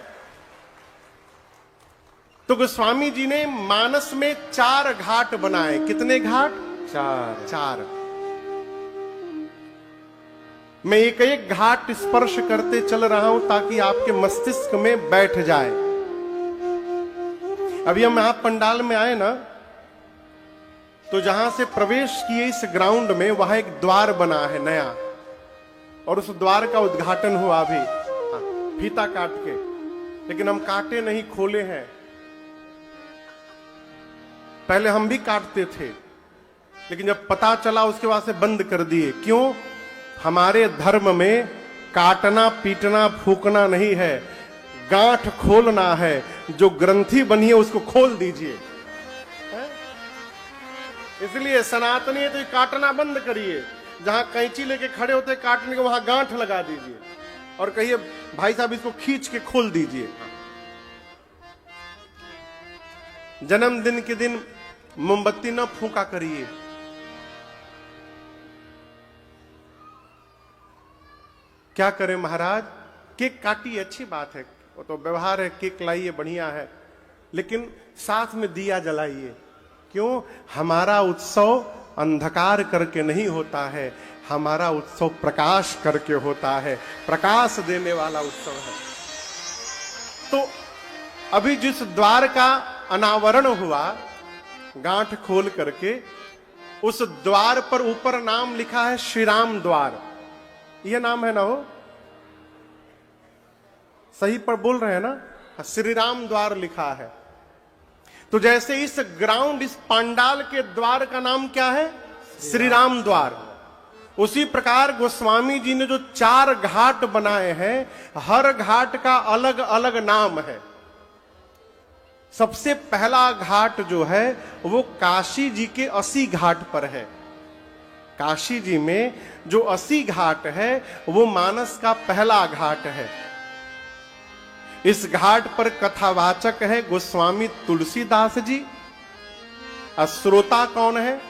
तो गोस्वामी जी ने मानस में 4 घाट बनाए। कितने घाट? 4। मैं एक घाट स्पर्श करते चल रहा हूं ताकि आपके मस्तिष्क में बैठ जाए। अभी हम यहां पंडाल में आए ना, तो जहां से प्रवेश किए इस ग्राउंड में, वहां एक द्वार बना है नया, और उस द्वार का उद्घाटन हुआ अभी फीता काट के। लेकिन हम काटे नहीं, खोले हैं। पहले हम भी काटते थे, लेकिन जब पता चला उसके बाद से बंद कर दिए। क्यों? हमारे धर्म में काटना पीटना फूकना नहीं है, गांठ खोलना है। जो ग्रंथि बनी है उसको खोल दीजिए। इसलिए सनातनी है तो काटना बंद करिए। जहां कैंची लेके खड़े होते काटने के, वहां गांठ लगा दीजिए और कहिए भाई साहब इसको खींच के खोल दीजिए। जन्मदिन के दिन मोमबत्ती न फूंका करिए। क्या करें महाराज? केक काटिए, अच्छी बात है, वो तो व्यवहार है, केक लाइए बढ़िया है, लेकिन साथ में दिया जलाइए। क्यों? हमारा उत्सव अंधकार करके नहीं होता है, हमारा उत्सव प्रकाश करके होता है। प्रकाश देने वाला उत्सव है। तो अभी जिस द्वार का अनावरण हुआ गांठ खोल करके, उस द्वार पर ऊपर नाम लिखा है श्री राम द्वार। यह नाम है ना? हो सही पर बोल रहे हैं ना? श्री राम द्वार लिखा है। तो जैसे इस ग्राउंड, इस पंडाल के द्वार का नाम क्या है? श्री राम द्वार। उसी प्रकार गोस्वामी जी ने जो 4 घाट बनाए हैं, हर घाट का अलग अलग नाम है। सबसे पहला घाट जो है वो काशी जी के 80 घाट पर है। काशी जी में जो 80 घाट है वो मानस का पहला घाट है। इस घाट पर कथावाचक है गोस्वामी तुलसीदास जी। और श्रोता कौन है?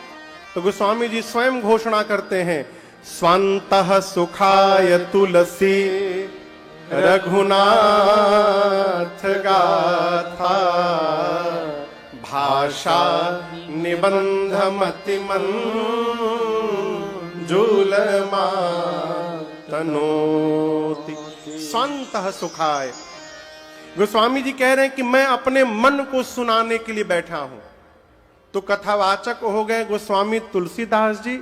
तो गोस्वामी जी स्वयं घोषणा करते हैं, स्वांतः सुखाय तुलसी रघुनाथ गाथा भाषा निबंध मति मंजूलमा तनोति। स्वांतः सुखाय, गोस्वामी जी कह रहे हैं कि मैं अपने मन को सुनाने के लिए बैठा हूं। तो कथावाचक हो गए गोस्वामी तुलसीदास जी,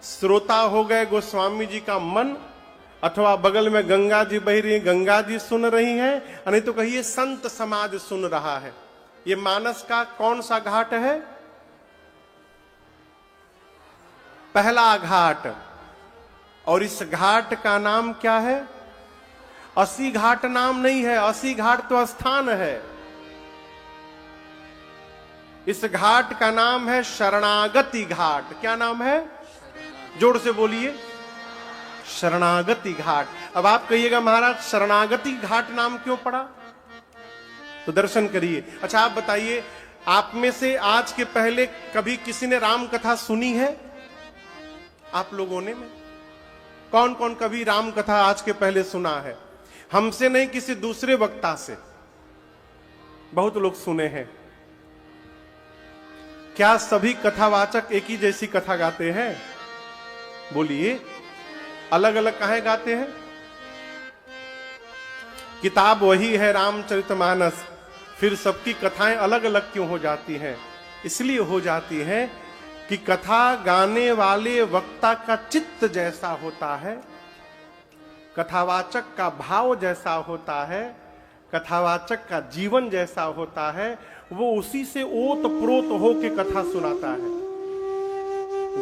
श्रोता हो गए गोस्वामी जी का मन, अथवा बगल में गंगा जी बह रही, गंगा जी सुन रही हैं, नहीं तो कहिए संत समाज सुन रहा है। ये मानस का कौन सा घाट है? पहला घाट। और इस घाट का नाम क्या है? अस्सी घाट नाम नहीं है, अस्सी घाट तो स्थान है। इस घाट का नाम है शरणागति घाट। क्या नाम है? जोर से बोलिए, शरणागति घाट। अब आप कहिएगा महाराज शरणागति घाट नाम क्यों पड़ा? तो दर्शन करिए। अच्छा आप बताइए, आप में से आज के पहले कभी किसी ने राम कथा सुनी है? आप लोगों ने में कौन कौन कभी राम कथा आज के पहले सुना है? हमसे नहीं, किसी दूसरे वक्ता से। बहुत लोग सुने हैं। क्या सभी कथावाचक एक ही जैसी कथा गाते हैं? बोलिए, अलग अलग काहे गाते हैं? किताब वही है रामचरितमानस, फिर सबकी कथाएं अलग अलग क्यों हो जाती हैं? इसलिए हो जाती हैं कि कथा गाने वाले वक्ता का चित्त जैसा होता है, कथावाचक का भाव जैसा होता है, कथावाचक का जीवन जैसा होता है, वो उसी से ओत प्रोत होके कथा सुनाता है।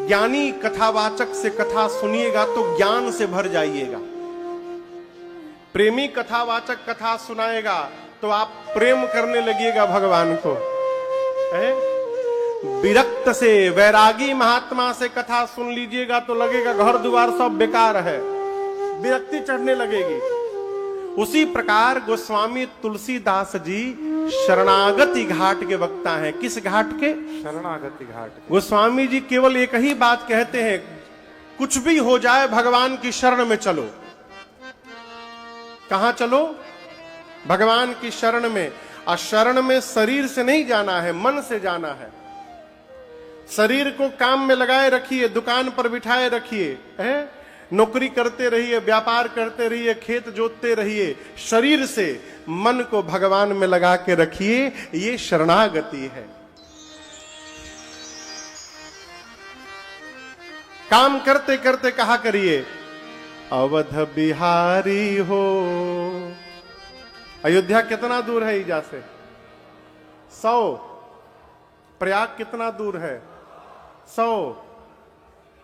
ज्ञानी कथावाचक से कथा सुनिएगा तो ज्ञान से भर जाइएगा। प्रेमी कथावाचक कथा सुनाएगा तो आप प्रेम करने लगिएगा भगवान को। विरक्त से, वैरागी महात्मा से कथा सुन लीजिएगा तो लगेगा घर द्वार सब बेकार है, विरक्ति चढ़ने लगेगी। उसी प्रकार गोस्वामी तुलसीदास जी शरणागति घाट के वक्ता हैं। किस घाट के? शरणागति घाट के। गोस्वामी जी केवल एक ही बात कहते हैं, कुछ भी हो जाए भगवान की शरण में चलो। कहां चलो? भगवान की शरण में। और शरण में शरीर से नहीं जाना है, मन से जाना है। शरीर को काम में लगाए रखिए, दुकान पर बिठाए रखिए, नौकरी करते रहिए, व्यापार करते रहिए, खेत जोतते रहिए। शरीर से मन को भगवान में लगा के रखिए, ये शरणागति है। काम करते करते कहा करिए, अवध बिहारी हो। अयोध्या कितना दूर है ईजा से? 100। प्रयाग कितना दूर है? 100।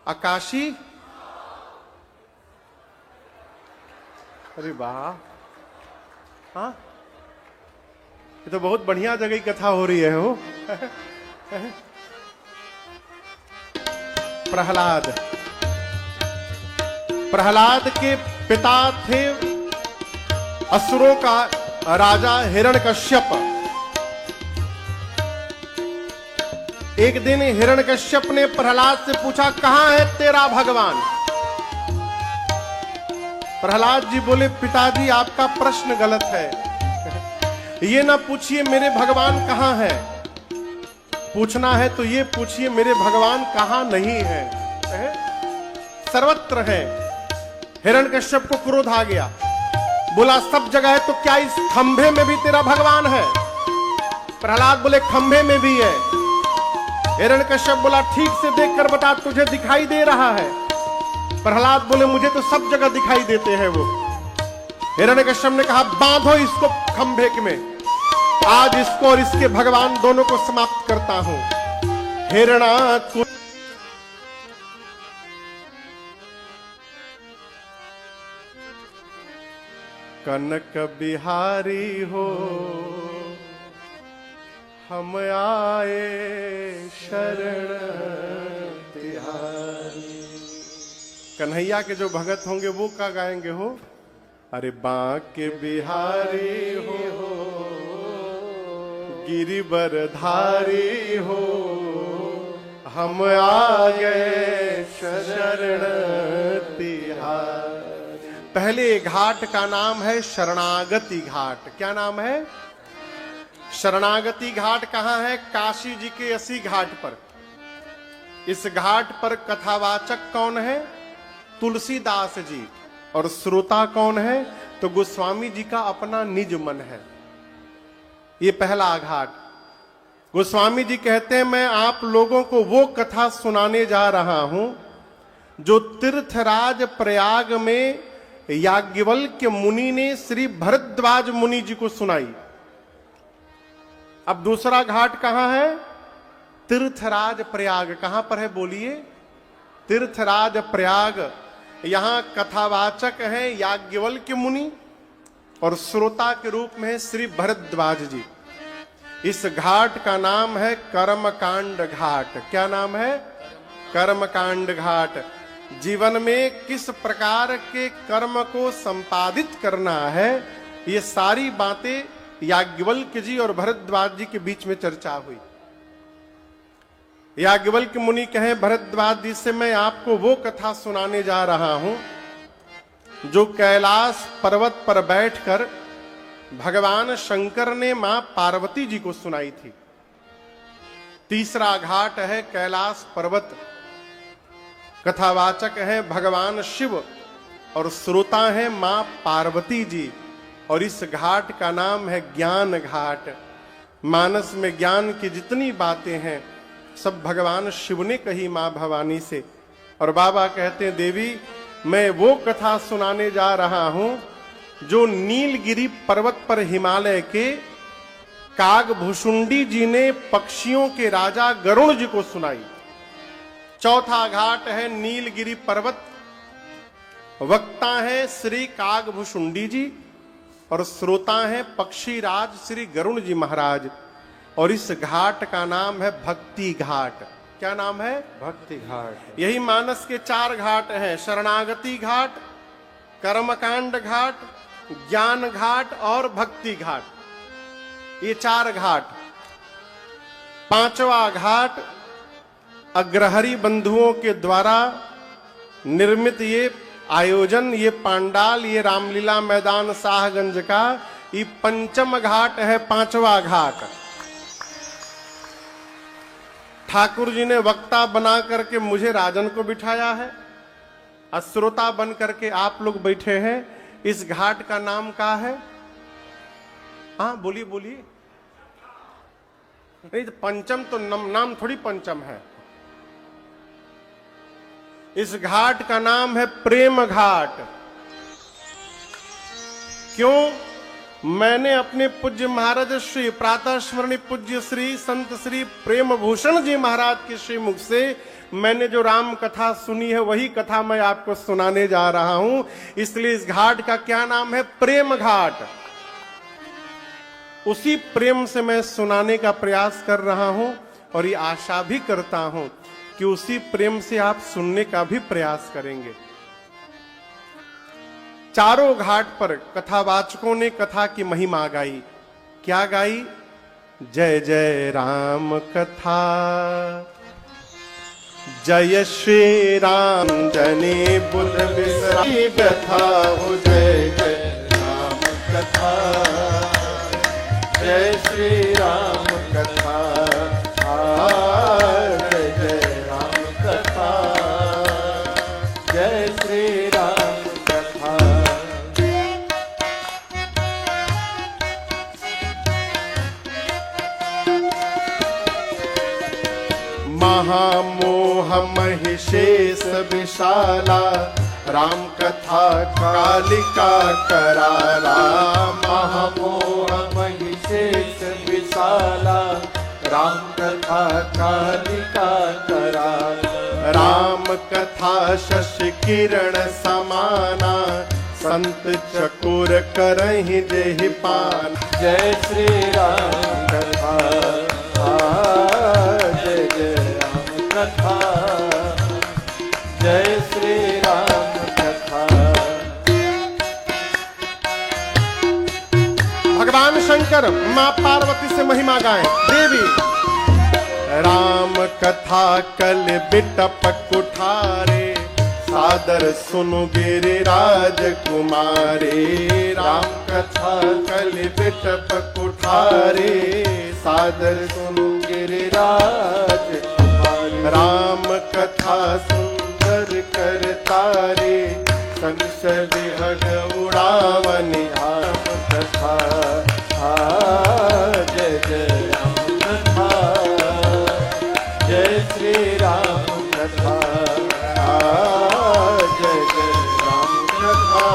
आकाशी? अरे वाह, हाँ, ये तो बहुत बढ़िया जगह की कथा हो रही है हो। प्रहलाद के पिता थे असुरों का राजा हिरण्यकश्यप। एक दिन हिरण्यकश्यप ने प्रहलाद से पूछा, कहां है तेरा भगवान? प्रहलाद जी बोले, पिताजी आपका प्रश्न गलत है। ये ना पूछिए मेरे भगवान कहां है, पूछना है तो ये पूछिए मेरे भगवान कहां नहीं है। सर्वत्र है। हिरण्यकश्यप को क्रोध आ गया, बोला सब जगह है तो क्या इस खंभे में भी तेरा भगवान है? प्रहलाद बोले खंभे में भी है। हिरण्यकश्यप बोला ठीक से देखकर बता, तुझे दिखाई दे रहा है? प्रहलाद बोले मुझे तो सब जगह दिखाई देते हैं वो। हिरण्यकश्यप ने कहा बांधो इसको खंभे में, आज इसको और इसके भगवान दोनों को समाप्त करता हूं। हिरण्यकुट कनक बिहारी हो, हम आए शरण तिहारी। कन्हैया के जो भगत होंगे वो क्या गाएंगे हो? अरे बांके बिहारी हो, गिरिवर धारी हो, हम आ गए शरण तिहार। पहले घाट का नाम है शरणागति घाट। क्या नाम है? शरणागति घाट कहां है? काशी जी के अस्सी घाट पर। इस घाट पर कथावाचक कौन है? तुलसीदास जी। और श्रोता कौन है? तो गोस्वामी जी का अपना निज मन है। ये पहला घाट। गोस्वामी जी कहते हैं मैं आप लोगों को वो कथा सुनाने जा रहा हूं जो तीर्थराज प्रयाग में याज्ञवल्क्य मुनि ने श्री भरद्वाज मुनि जी को सुनाई। अब दूसरा घाट कहां है? तीर्थराज प्रयाग। कहां पर है बोलिए? तीर्थराज प्रयाग। यहां कथावाचक हैं याज्ञवल्क्य मुनि और श्रोता के रूप में है श्री भरद्वाज जी। इस घाट का नाम है कर्मकांड घाट। क्या नाम है? कर्मकांड घाट। जीवन में किस प्रकार के कर्म को संपादित करना है, ये सारी बातें याज्ञवल्क्य जी और भरद्वाज जी के बीच में चर्चा हुई। याज्ञवल्क्य मुनि कहे भरद्वाज जी से मैं आपको वो कथा सुनाने जा रहा हूं जो कैलाश पर्वत पर बैठकर भगवान शंकर ने मां पार्वती जी को सुनाई थी। तीसरा घाट है कैलाश पर्वत। कथावाचक है भगवान शिव और श्रोता है मां पार्वती जी। और इस घाट का नाम है ज्ञान घाट। मानस में ज्ञान की जितनी बातें हैं सब भगवान शिव ने कही मां भवानी से। और बाबा कहते हैं देवी मैं वो कथा सुनाने जा रहा हूं जो नीलगिरी पर्वत पर हिमालय के कागभुषुंडी जी ने पक्षियों के राजा गरुण जी को सुनाई। चौथा घाट है नीलगिरी पर्वत। वक्ता है श्री कागभुषुंडी जी और श्रोता है पक्षीराज श्री गरुण जी महाराज। और इस घाट का नाम है भक्ति घाट। क्या नाम है? भक्ति घाट। यही मानस के चार घाट हैं, शरणागति घाट, कर्मकांड घाट, ज्ञान घाट और भक्ति घाट। ये चार घाट। पांचवा घाट अग्रहरी बंधुओं के द्वारा निर्मित ये आयोजन, ये पांडाल, ये रामलीला मैदान शाहगंज का ये पंचम घाट है। पांचवा घाट ठाकुर जी ने वक्ता बना करके मुझे राजन को बिठाया है, श्रोता बन करके आप लोग बैठे हैं। इस घाट का नाम क्या है? हाँ बोलिए बोलिए। नहीं तो पंचम तो नाम थोड़ी पंचम है। इस घाट का नाम है प्रेम घाट। क्यों? मैंने अपने पूज्य महाराज श्री प्रातः स्मरणीय पूज्य श्री संत श्री प्रेम भूषण जी महाराज के श्री मुख से मैंने जो राम कथा सुनी है वही कथा मैं आपको सुनाने जा रहा हूं। इसलिए इस घाट का क्या नाम है? प्रेम घाट। उसी प्रेम से मैं सुनाने का प्रयास कर रहा हूं और ये आशा भी करता हूं कि उसी प्रेम से आप सुनने का भी प्रयास करेंगे। चारों घाट पर कथावाचकों ने कथा की महिमा गाई। क्या गाई? जय जय राम कथा, जय श्री राम जने बुध बिसराई व्यथा हो। जय जय राम कथा, जय श्री राम कथा, जय जय राम कथा, जय श्री राम कथा। महामोह महिषेश विशाला, राम कथा कालिका कराला। महामोह महिषेश विशाला, राम कथा कालिका कराला। राम कथा शशि किरण समाना, संत चकोर करहि जेहि पान। जय श्री राम कथा, जय जय राम कथा, जय श्री राम कथा। मिलकर मां पार्वती से महिमा गाएं। देवी राम कथा कल बिटप कुठारे, सादर सुनो गिरिराज कुमारे। राम कथा कल बिटप कुठारे, सादर सुनो गिरिराज कुमारे। राम कथा सुंदर करतारे, संशय विहग उड़ावनि राम कथा। जय जय राम कथा, जय श्री राम कथा। जय जय राम कथा,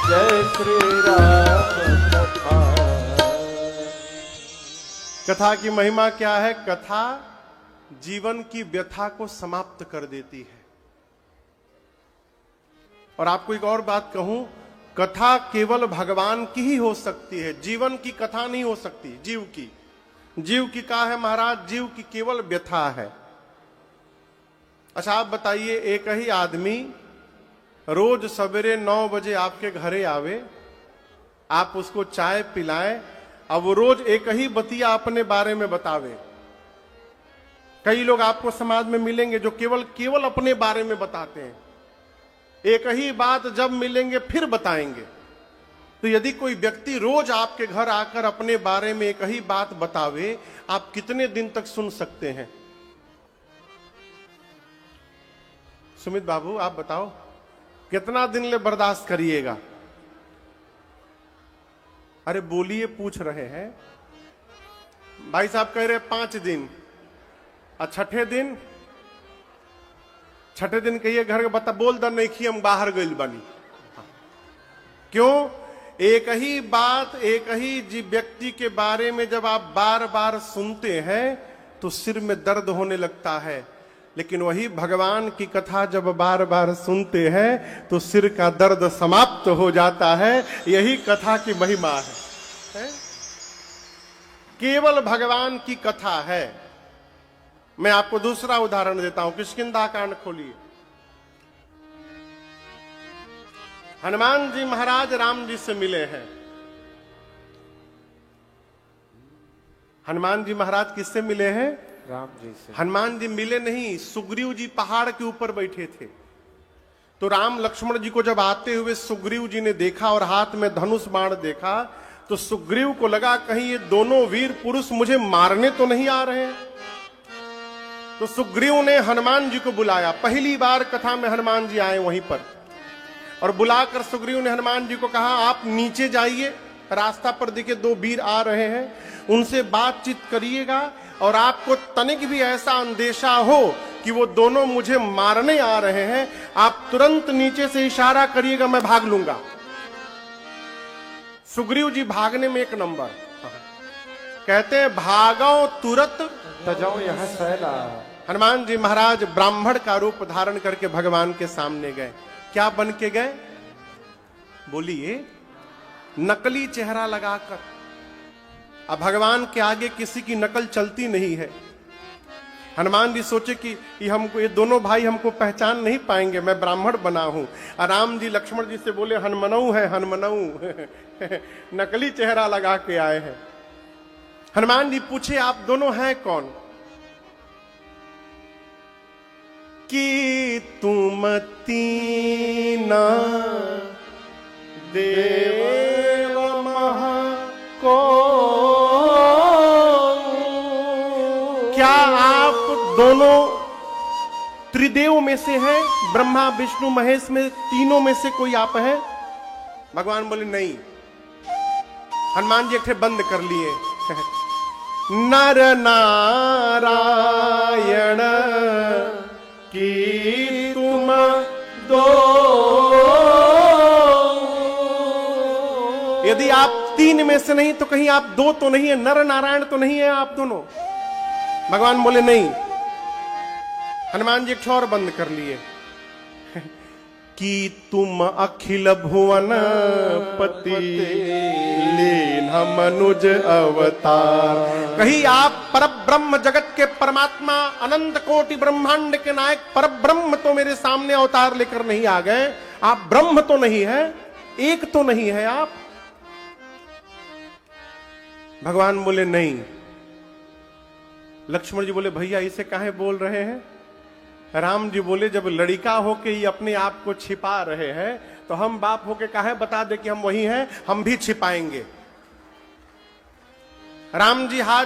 जय श्री राम कथा। कथा की महिमा क्या है? कथा जीवन की व्यथा को समाप्त कर देती है। और आपको एक और बात कहूं, कथा केवल भगवान की ही हो सकती है, जीवन की कथा नहीं हो सकती। जीव की क्या है महाराज? जीव की केवल व्यथा है। अच्छा आप बताइए, एक ही आदमी रोज सवेरे 9 बजे आपके घरे आवे, आप उसको चाय पिलाएं, अब वो रोज एक ही बतिया अपने बारे में बतावे। कई लोग आपको समाज में मिलेंगे जो केवल अपने बारे में बताते हैं, एक ही बात जब मिलेंगे फिर बताएंगे। तो यदि कोई व्यक्ति रोज आपके घर आकर अपने बारे में एक ही बात बतावे, आप कितने दिन तक सुन सकते हैं? सुमित बाबू आप बताओ, कितना दिन ले बर्दाश्त करिएगा? अरे बोलिए, पूछ रहे हैं। भाई साहब कह रहे 5 दिन, और छठे दिन कहिए घर के बता बोल द नहीं कि हम बाहर गइल बानी। क्यों? एक ही बात एक ही व्यक्ति के बारे में जब आप बार बार सुनते हैं तो सिर में दर्द होने लगता है, लेकिन वही भगवान की कथा जब बार बार सुनते हैं तो सिर का दर्द समाप्त हो जाता है। यही कथा की महिमा है? केवल भगवान की कथा है। मैं आपको दूसरा उदाहरण देता हूं, किष्किंधा कांड खोलिए। हनुमान जी महाराज राम जी से मिले हैं। हनुमान जी महाराज किससे मिले हैं? राम जी से। हनुमान जी मिले नहीं, सुग्रीव जी पहाड़ के ऊपर बैठे थे। तो राम लक्ष्मण जी को जब आते हुए सुग्रीव जी ने देखा और हाथ में धनुष बाण देखा, तो सुग्रीव को लगा कहीं ये दोनों वीर पुरुष मुझे मारने तो नहीं आ रहे हैं। तो सुग्रीव ने हनुमान जी को बुलाया। पहली बार कथा में हनुमान जी आए वहीं पर, और बुलाकर सुग्रीव ने हनुमान जी को कहा आप नीचे जाइए, रास्ता पर देखिए 2 वीर आ रहे हैं, उनसे बातचीत करिएगा, और आपको तनिक भी ऐसा अंदेशा हो कि वो दोनों मुझे मारने आ रहे हैं, आप तुरंत नीचे से इशारा करिएगा, मैं भाग लूंगा। सुग्रीव जी भागने में 1 नंबर, कहते हैं भागो तुरंत तजाओ यह सैला। हनुमान जी महाराज ब्राह्मण का रूप धारण करके भगवान के सामने गए। क्या बन के गए? बोलिए, नकली चेहरा लगाकर। अब भगवान के आगे किसी की नकल चलती नहीं है। हनुमान जी सोचे कि ये दोनों भाई हमको पहचान नहीं पाएंगे, मैं ब्राह्मण बना हूं। और राम जी लक्ष्मण जी से बोले हनुमनऊ है हनुमनऊ नकली चेहरा लगा के आए हैं। हनुमान जी पूछे आप दोनों हैं कौन? कि तुम तीना देव महा को, क्या आप दोनों त्रिदेव में से हैं? ब्रह्मा विष्णु महेश में तीनों में से कोई आप हैं? भगवान बोले नहीं। हनुमान जी एक ठे बंद कर लिए नर नारायण की तुम दो। यदि आप 3 में से नहीं तो कहीं आप 2 तो नहीं है, नर नारायण तो नहीं है आप दोनों? भगवान बोले नहीं। हनुमान जी एक और बंद कर लिए कि तुम अखिल भुवन पति लीन मनुज अवतार। कहीं आप परब्रह्म जगत के परमात्मा अनंत कोटि ब्रह्मांड के नायक परब्रह्म तो मेरे सामने अवतार लेकर नहीं आ गए? आप ब्रह्म तो नहीं है, एक तो नहीं है आप? भगवान बोले नहीं। लक्ष्मण जी बोले भैया इसे काहे बोल रहे हैं? राम जी बोले जब लड़का होके ही अपने आप को छिपा रहे हैं तो हम बाप होके काहे बता दे कि हम वही हैं, हम भी छिपाएंगे। राम जी हाथ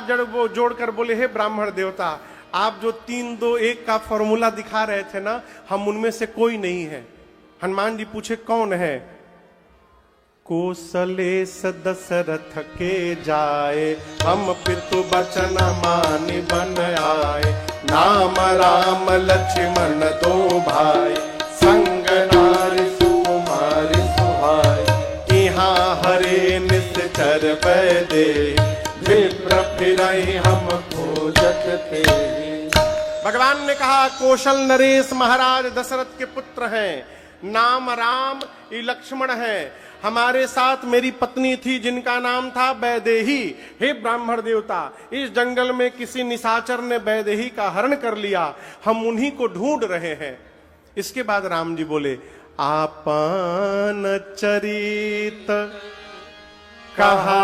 जोड़कर बोले हे ब्राह्मण देवता, आप जो 3-2-1 का फॉर्मूला दिखा रहे थे ना, हम उनमें से कोई नहीं है। हनुमान जी पूछे कौन है? कौशलेश दशरथ के जाए, हम पितु बचन मानि बन आए। नाम राम लक्ष्मण दो भाई, संग नारी सुकुमारी सुहाई। यहाँ हरे निश्चर बैदे, विप्र फिरहि हम खोजत ते। भगवान ने कहा कौशल नरेश महाराज दशरथ के पुत्र हैं, नाम राम, ये लक्ष्मण है। हमारे साथ मेरी पत्नी थी जिनका नाम था वैदेही। हे ब्राह्मण देवता, इस जंगल में किसी निशाचर ने वैदेही का हरण कर लिया, हम उन्हीं को ढूंढ रहे हैं। इसके बाद राम जी बोले आपन चरित कहा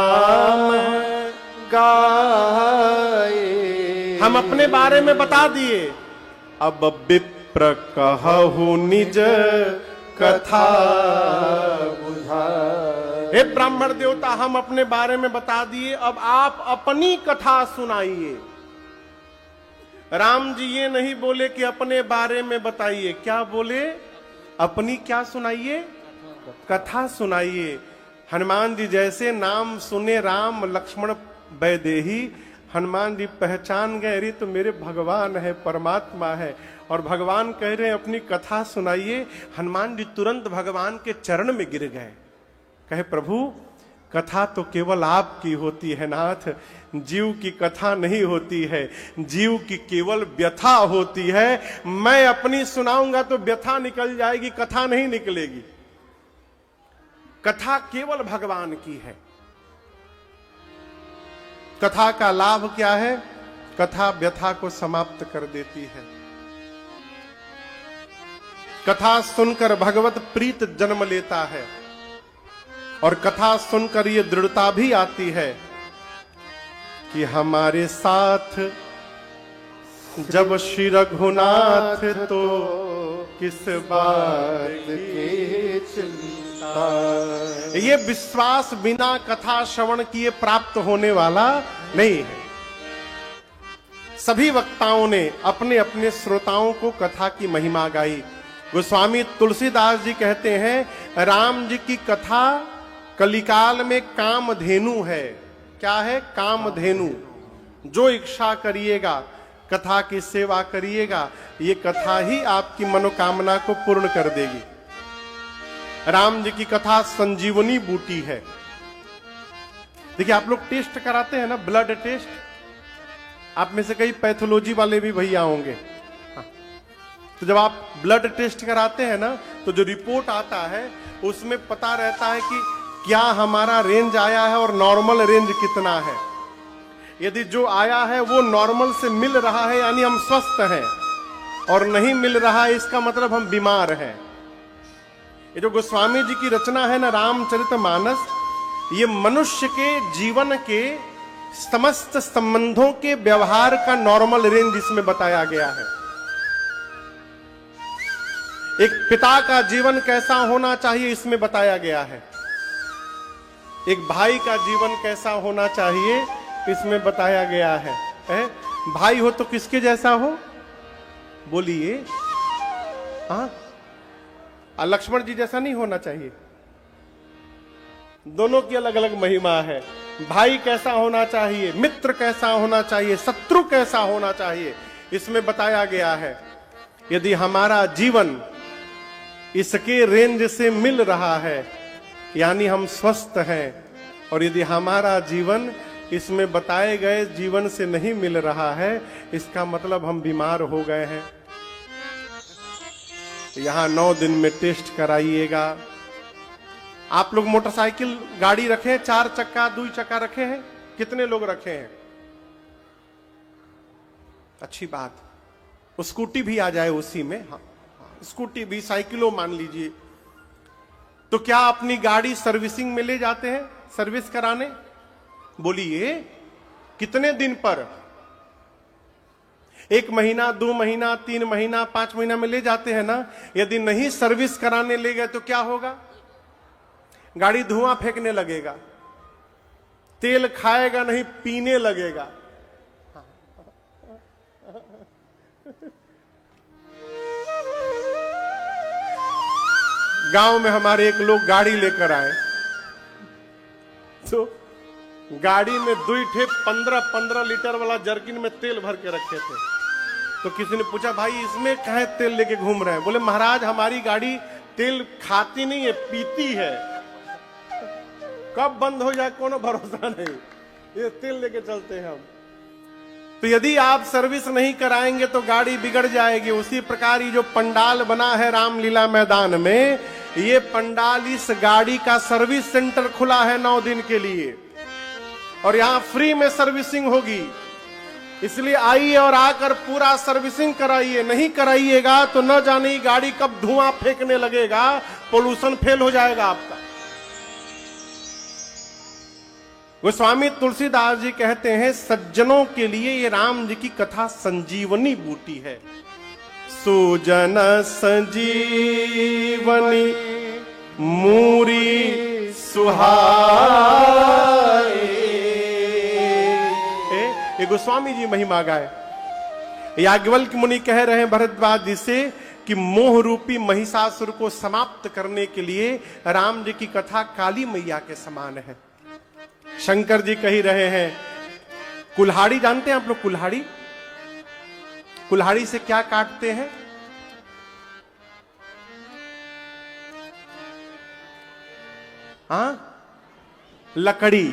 गाए। हम अपने बारे में बता दिए, अब विप्र कहु निज कथा बुझाए। हे ब्राह्मण देवता, हम अपने बारे में बता दिए, अब आप अपनी कथा सुनाइए। राम जी ये नहीं बोले कि अपने बारे में बताइए, क्या बोले? अपनी क्या सुनाइए? कथा सुनाइए। हनुमान जी जैसे नाम सुने राम लक्ष्मण वैदेही, हनुमान जी पहचान गए, अरे तो मेरे भगवान है, परमात्मा है। और भगवान कह रहे हैं अपनी कथा सुनाइए। हनुमान जी तुरंत भगवान के चरण में गिर गए, कहे प्रभु कथा तो केवल आपकी होती है नाथ, जीव की कथा नहीं होती है, जीव की केवल व्यथा होती है। मैं अपनी सुनाऊंगा तो व्यथा निकल जाएगी, कथा नहीं निकलेगी। कथा केवल भगवान की है। कथा का लाभ क्या है? कथा व्यथा को समाप्त कर देती है। कथा सुनकर भगवत प्रीत जन्म लेता है और कथा सुनकर ये दृढ़ता भी आती है कि हमारे साथ जब श्री रघुनाथ तो किस बात की चिंता। ये विश्वास बिना कथा श्रवण किए प्राप्त होने वाला नहीं है। सभी वक्ताओं ने अपने अपने श्रोताओं को कथा की महिमा गाई। गोस्वामी तुलसीदास जी कहते हैं राम जी की कथा कलिकाल में कामधेनु है। क्या है? कामधेनु। जो इच्छा करिएगा, कथा की सेवा करिएगा, ये कथा ही आपकी मनोकामना को पूर्ण कर देगी। राम जी की कथा संजीवनी बूटी है। देखिए आप लोग टेस्ट कराते हैं ना, ब्लड टेस्ट। आप में से कई पैथोलॉजी वाले भी भैया होंगे। तो जब आप ब्लड टेस्ट कराते हैं ना, तो जो रिपोर्ट आता है उसमें पता रहता है कि क्या हमारा रेंज आया है और नॉर्मल रेंज कितना है। यदि जो आया है वो नॉर्मल से मिल रहा है यानी हम स्वस्थ हैं, और नहीं मिल रहा है इसका मतलब हम बीमार हैं। ये जो गोस्वामी जी की रचना है ना रामचरितमानस, ये मनुष्य के जीवन के समस्त संबंधों के व्यवहार का नॉर्मल रेंज इसमें बताया गया है। एक पिता का जीवन कैसा होना चाहिए इसमें बताया गया है। एक भाई का जीवन कैसा होना चाहिए इसमें बताया गया है। भाई हो तो किसके जैसा हो? बोलिए। हाँ, लक्ष्मण जी जैसा नहीं होना चाहिए। दोनों की अलग अलग महिमा है। भाई कैसा होना चाहिए, मित्र कैसा होना चाहिए, शत्रु कैसा होना चाहिए, इसमें बताया गया है। यदि हमारा जीवन इसके रेंज से मिल रहा है यानी हम स्वस्थ हैं, और यदि हमारा जीवन इसमें बताए गए जीवन से नहीं मिल रहा है, इसका मतलब हम बीमार हो गए हैं। यहां 9 दिन में टेस्ट कराइएगा। आप लोग मोटरसाइकिल गाड़ी रखे हैं, 4 चक्का 2 चक्का रखे हैं? कितने लोग रखे हैं? अच्छी बात। स्कूटी भी आ जाए उसी में। हाँ, स्कूटी भी, साइकिलों मान लीजिए। तो क्या अपनी गाड़ी सर्विसिंग में ले जाते हैं सर्विस कराने? बोलिए कितने दिन पर? 1 महीना, 2 महीना, 3 महीना, 5 महीना में ले जाते हैं ना। यदि नहीं सर्विस कराने ले गए तो क्या होगा? गाड़ी धुआं फेंकने लगेगा, तेल खाएगा नहीं, पीने लगेगा। गांव में हमारे एक लोग गाड़ी लेकर आए, तो गाड़ी में 2 ठे 15-15 लीटर वाला जर्किन में तेल भर के रखे थे। तो किसी ने पूछा, भाई इसमें काहे तेल लेके घूम रहे हैं? बोले महाराज हमारी गाड़ी तेल खाती नहीं है, पीती है। कब बंद हो जाए कोनो भरोसा नहीं, ये तेल लेके चलते हैं हम। तो यदि आप सर्विस नहीं कराएंगे तो गाड़ी बिगड़ जाएगी। उसी प्रकार ये जो पंडाल बना है रामलीला मैदान में, ये पंडाल इस गाड़ी का सर्विस सेंटर खुला है 9 दिन के लिए, और यहां फ्री में सर्विसिंग होगी। इसलिए आइए और आकर पूरा सर्विसिंग कराइए। नहीं कराइएगा तो न जाने गाड़ी कब धुआं फेंकने लगेगा, पोल्यूशन फेल हो जाएगा आपका। गोस्वामी तुलसीदास जी कहते हैं, सज्जनों के लिए ये राम जी की कथा संजीवनी बूटी है। सुजन संजीवनी मूरी सुहाए। ये गोस्वामी जी महिमा गाए। याज्ञवल्क्य मुनि कह रहे हैं भरद्वाज जी से कि मोह रूपी महिषासुर को समाप्त करने के लिए राम जी की कथा काली मैया के समान है। शंकर जी कह रहे हैं, कुल्हाड़ी जानते हैं आप लोग? कुल्हाड़ी, कुल्हाड़ी से क्या काटते हैं? लकड़ी,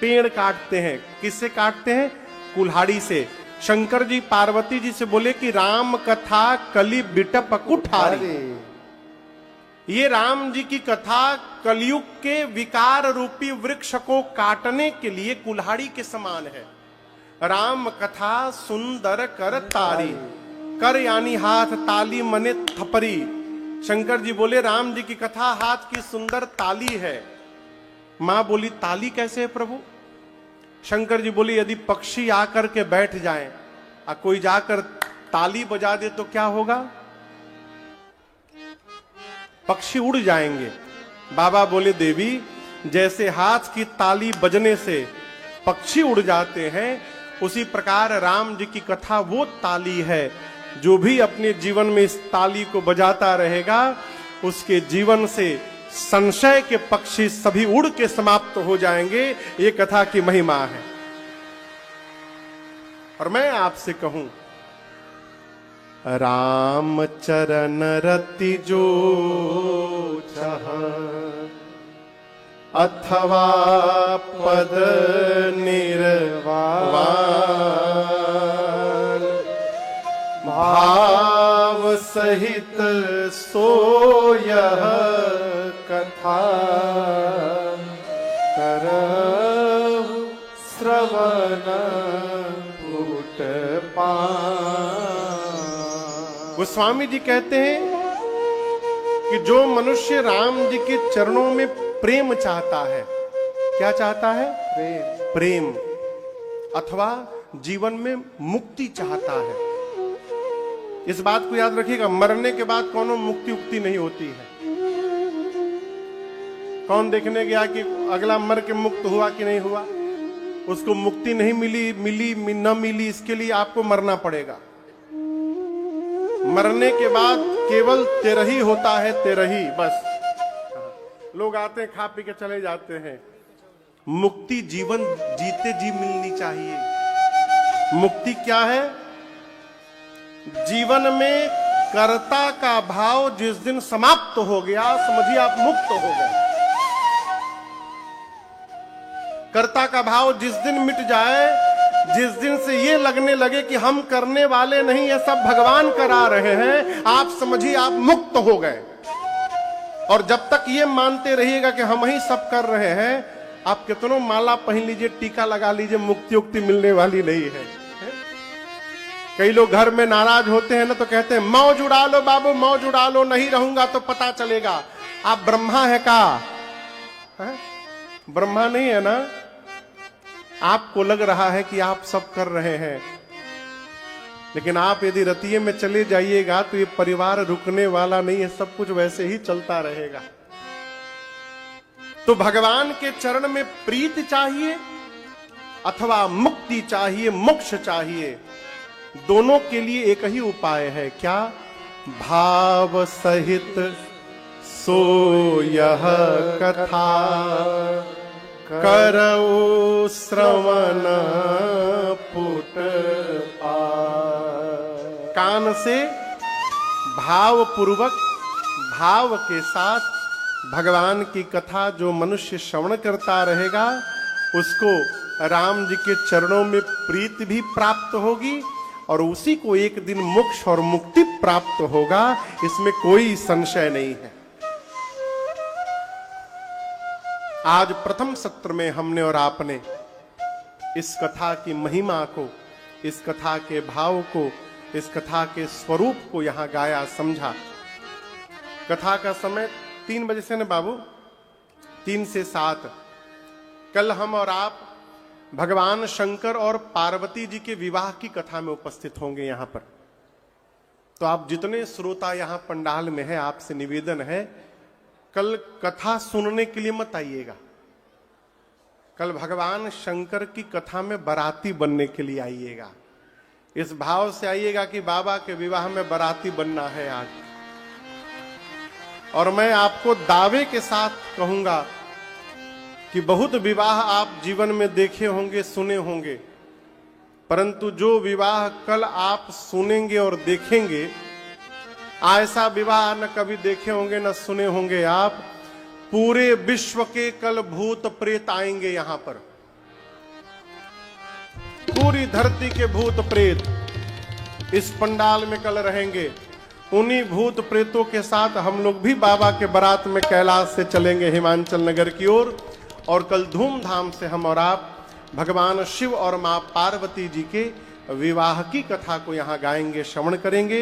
पेड़ काटते हैं। किससे काटते हैं? कुल्हाड़ी से। शंकर जी पार्वती जी से बोले कि राम कथा कली बिटप कुठारी। ये राम जी की कथा कलयुग के विकार रूपी वृक्ष को काटने के लिए कुल्हाड़ी के समान है। राम कथा सुंदर कर तारी, कर यानी हाथ, ताली मने थपरी। शंकर जी बोले राम जी की कथा हाथ की सुंदर ताली है। मां बोली ताली कैसे है प्रभु? शंकर जी बोले यदि पक्षी आकर के बैठ जाएं और कोई जाकर ताली बजा दे तो क्या होगा? पक्षी उड़ जाएंगे। बाबा बोले देवी जैसे हाथ की ताली बजने से पक्षी उड़ जाते हैं, उसी प्रकार राम जी की कथा वो ताली है। जो भी अपने जीवन में इस ताली को बजाता रहेगा, उसके जीवन से संशय के पक्षी सभी उड़ के समाप्त हो जाएंगे। ये कथा की महिमा है। और मैं आपसे कहूं, राम चरण रति जो चाह, अथवा पद निर्वाण, भाव सहित सोयह कथा, करहु श्रवण फूट पान। गोस्वामी जी कहते हैं कि जो मनुष्य राम जी के चरणों में प्रेम चाहता है, क्या चाहता है? प्रेम। प्रेम अथवा जीवन में मुक्ति चाहता है। इस बात को याद रखिएगा, मरने के बाद कोनो मुक्ति उक्ति नहीं होती है। कौन देखने गया कि अगला मर के मुक्त हुआ कि नहीं हुआ? उसको मुक्ति नहीं मिली, मिली न मिली, इसके लिए आपको मरना पड़ेगा। मरने के बाद केवल तेरा ही होता है, तेरा ही बस। लोग आते हैं खा पी के चले जाते हैं। मुक्ति जीवन जीते जी मिलनी चाहिए। मुक्ति क्या है? जीवन में कर्ता का भाव जिस दिन समाप्त हो गया, समझिए आप मुक्त हो गए। कर्ता का भाव जिस दिन मिट जाए, जिस दिन से ये लगने लगे कि हम करने वाले नहीं, ये सब भगवान करा रहे हैं, आप समझिए आप मुक्त हो गए। और जब तक ये मानते रहिएगा कि हम ही सब कर रहे हैं, आप कितनों माला पहन लीजिए, टीका लगा लीजिए, मुक्ति उक्ति मिलने वाली नहीं है। कई लोग घर में नाराज होते हैं ना, तो कहते हैं मौज उड़ा लो बाबू, मौज उड़ा लो, नहीं रहूंगा तो पता चलेगा। आप ब्रह्मा है का? ब्रह्मा नहीं है ना? आपको लग रहा है कि आप सब कर रहे हैं, लेकिन आप यदि रतिये में चले जाइएगा तो ये परिवार रुकने वाला नहीं है, सब कुछ वैसे ही चलता रहेगा। तो भगवान के चरण में प्रीति चाहिए अथवा मुक्ति चाहिए, मोक्ष चाहिए, दोनों के लिए एक ही उपाय है। क्या? भाव सहित सो यह कथा करऊ श्रवण पुट कान से भाव पूर्वक, भाव के साथ भगवान की कथा जो मनुष्य श्रवण करता रहेगा उसको राम जी के चरणों में प्रीति भी प्राप्त होगी और उसी को एक दिन मोक्ष और मुक्ति प्राप्त होगा, इसमें कोई संशय नहीं है। आज प्रथम सत्र में हमने और आपने इस कथा की महिमा को, इस कथा के भाव को, इस कथा के स्वरूप को यहां गाया, समझा। कथा का समय 3 बजे से ना बाबू, 3 से 7। कल हम और आप भगवान शंकर और पार्वती जी के विवाह की कथा में उपस्थित होंगे यहां पर। तो आप जितने श्रोता यहां पंडाल में है, आपसे निवेदन है कल कथा सुनने के लिए मत आइएगा। कल भगवान शंकर की कथा में बाराती बनने के लिए आइएगा। इस भाव से आइएगा कि बाबा के विवाह में बाराती बनना है आज। और मैं आपको दावे के साथ कहूंगा कि बहुत विवाह आप जीवन में देखे होंगे, सुने होंगे, परंतु जो विवाह कल आप सुनेंगे और देखेंगे, ऐसा विवाह न कभी देखे होंगे न सुने होंगे आप। पूरे विश्व के कल भूत प्रेत आएंगे यहां पर, पूरी धरती के भूत प्रेत इस पंडाल में कल रहेंगे। उन्हीं भूत प्रेतों के साथ हम लोग भी बाबा के बारात में कैलाश से चलेंगे हिमाचल नगर की ओर, और कल धूमधाम से हम और आप भगवान शिव और मां पार्वती जी के विवाह की कथा को यहां गाएंगे, श्रवण करेंगे।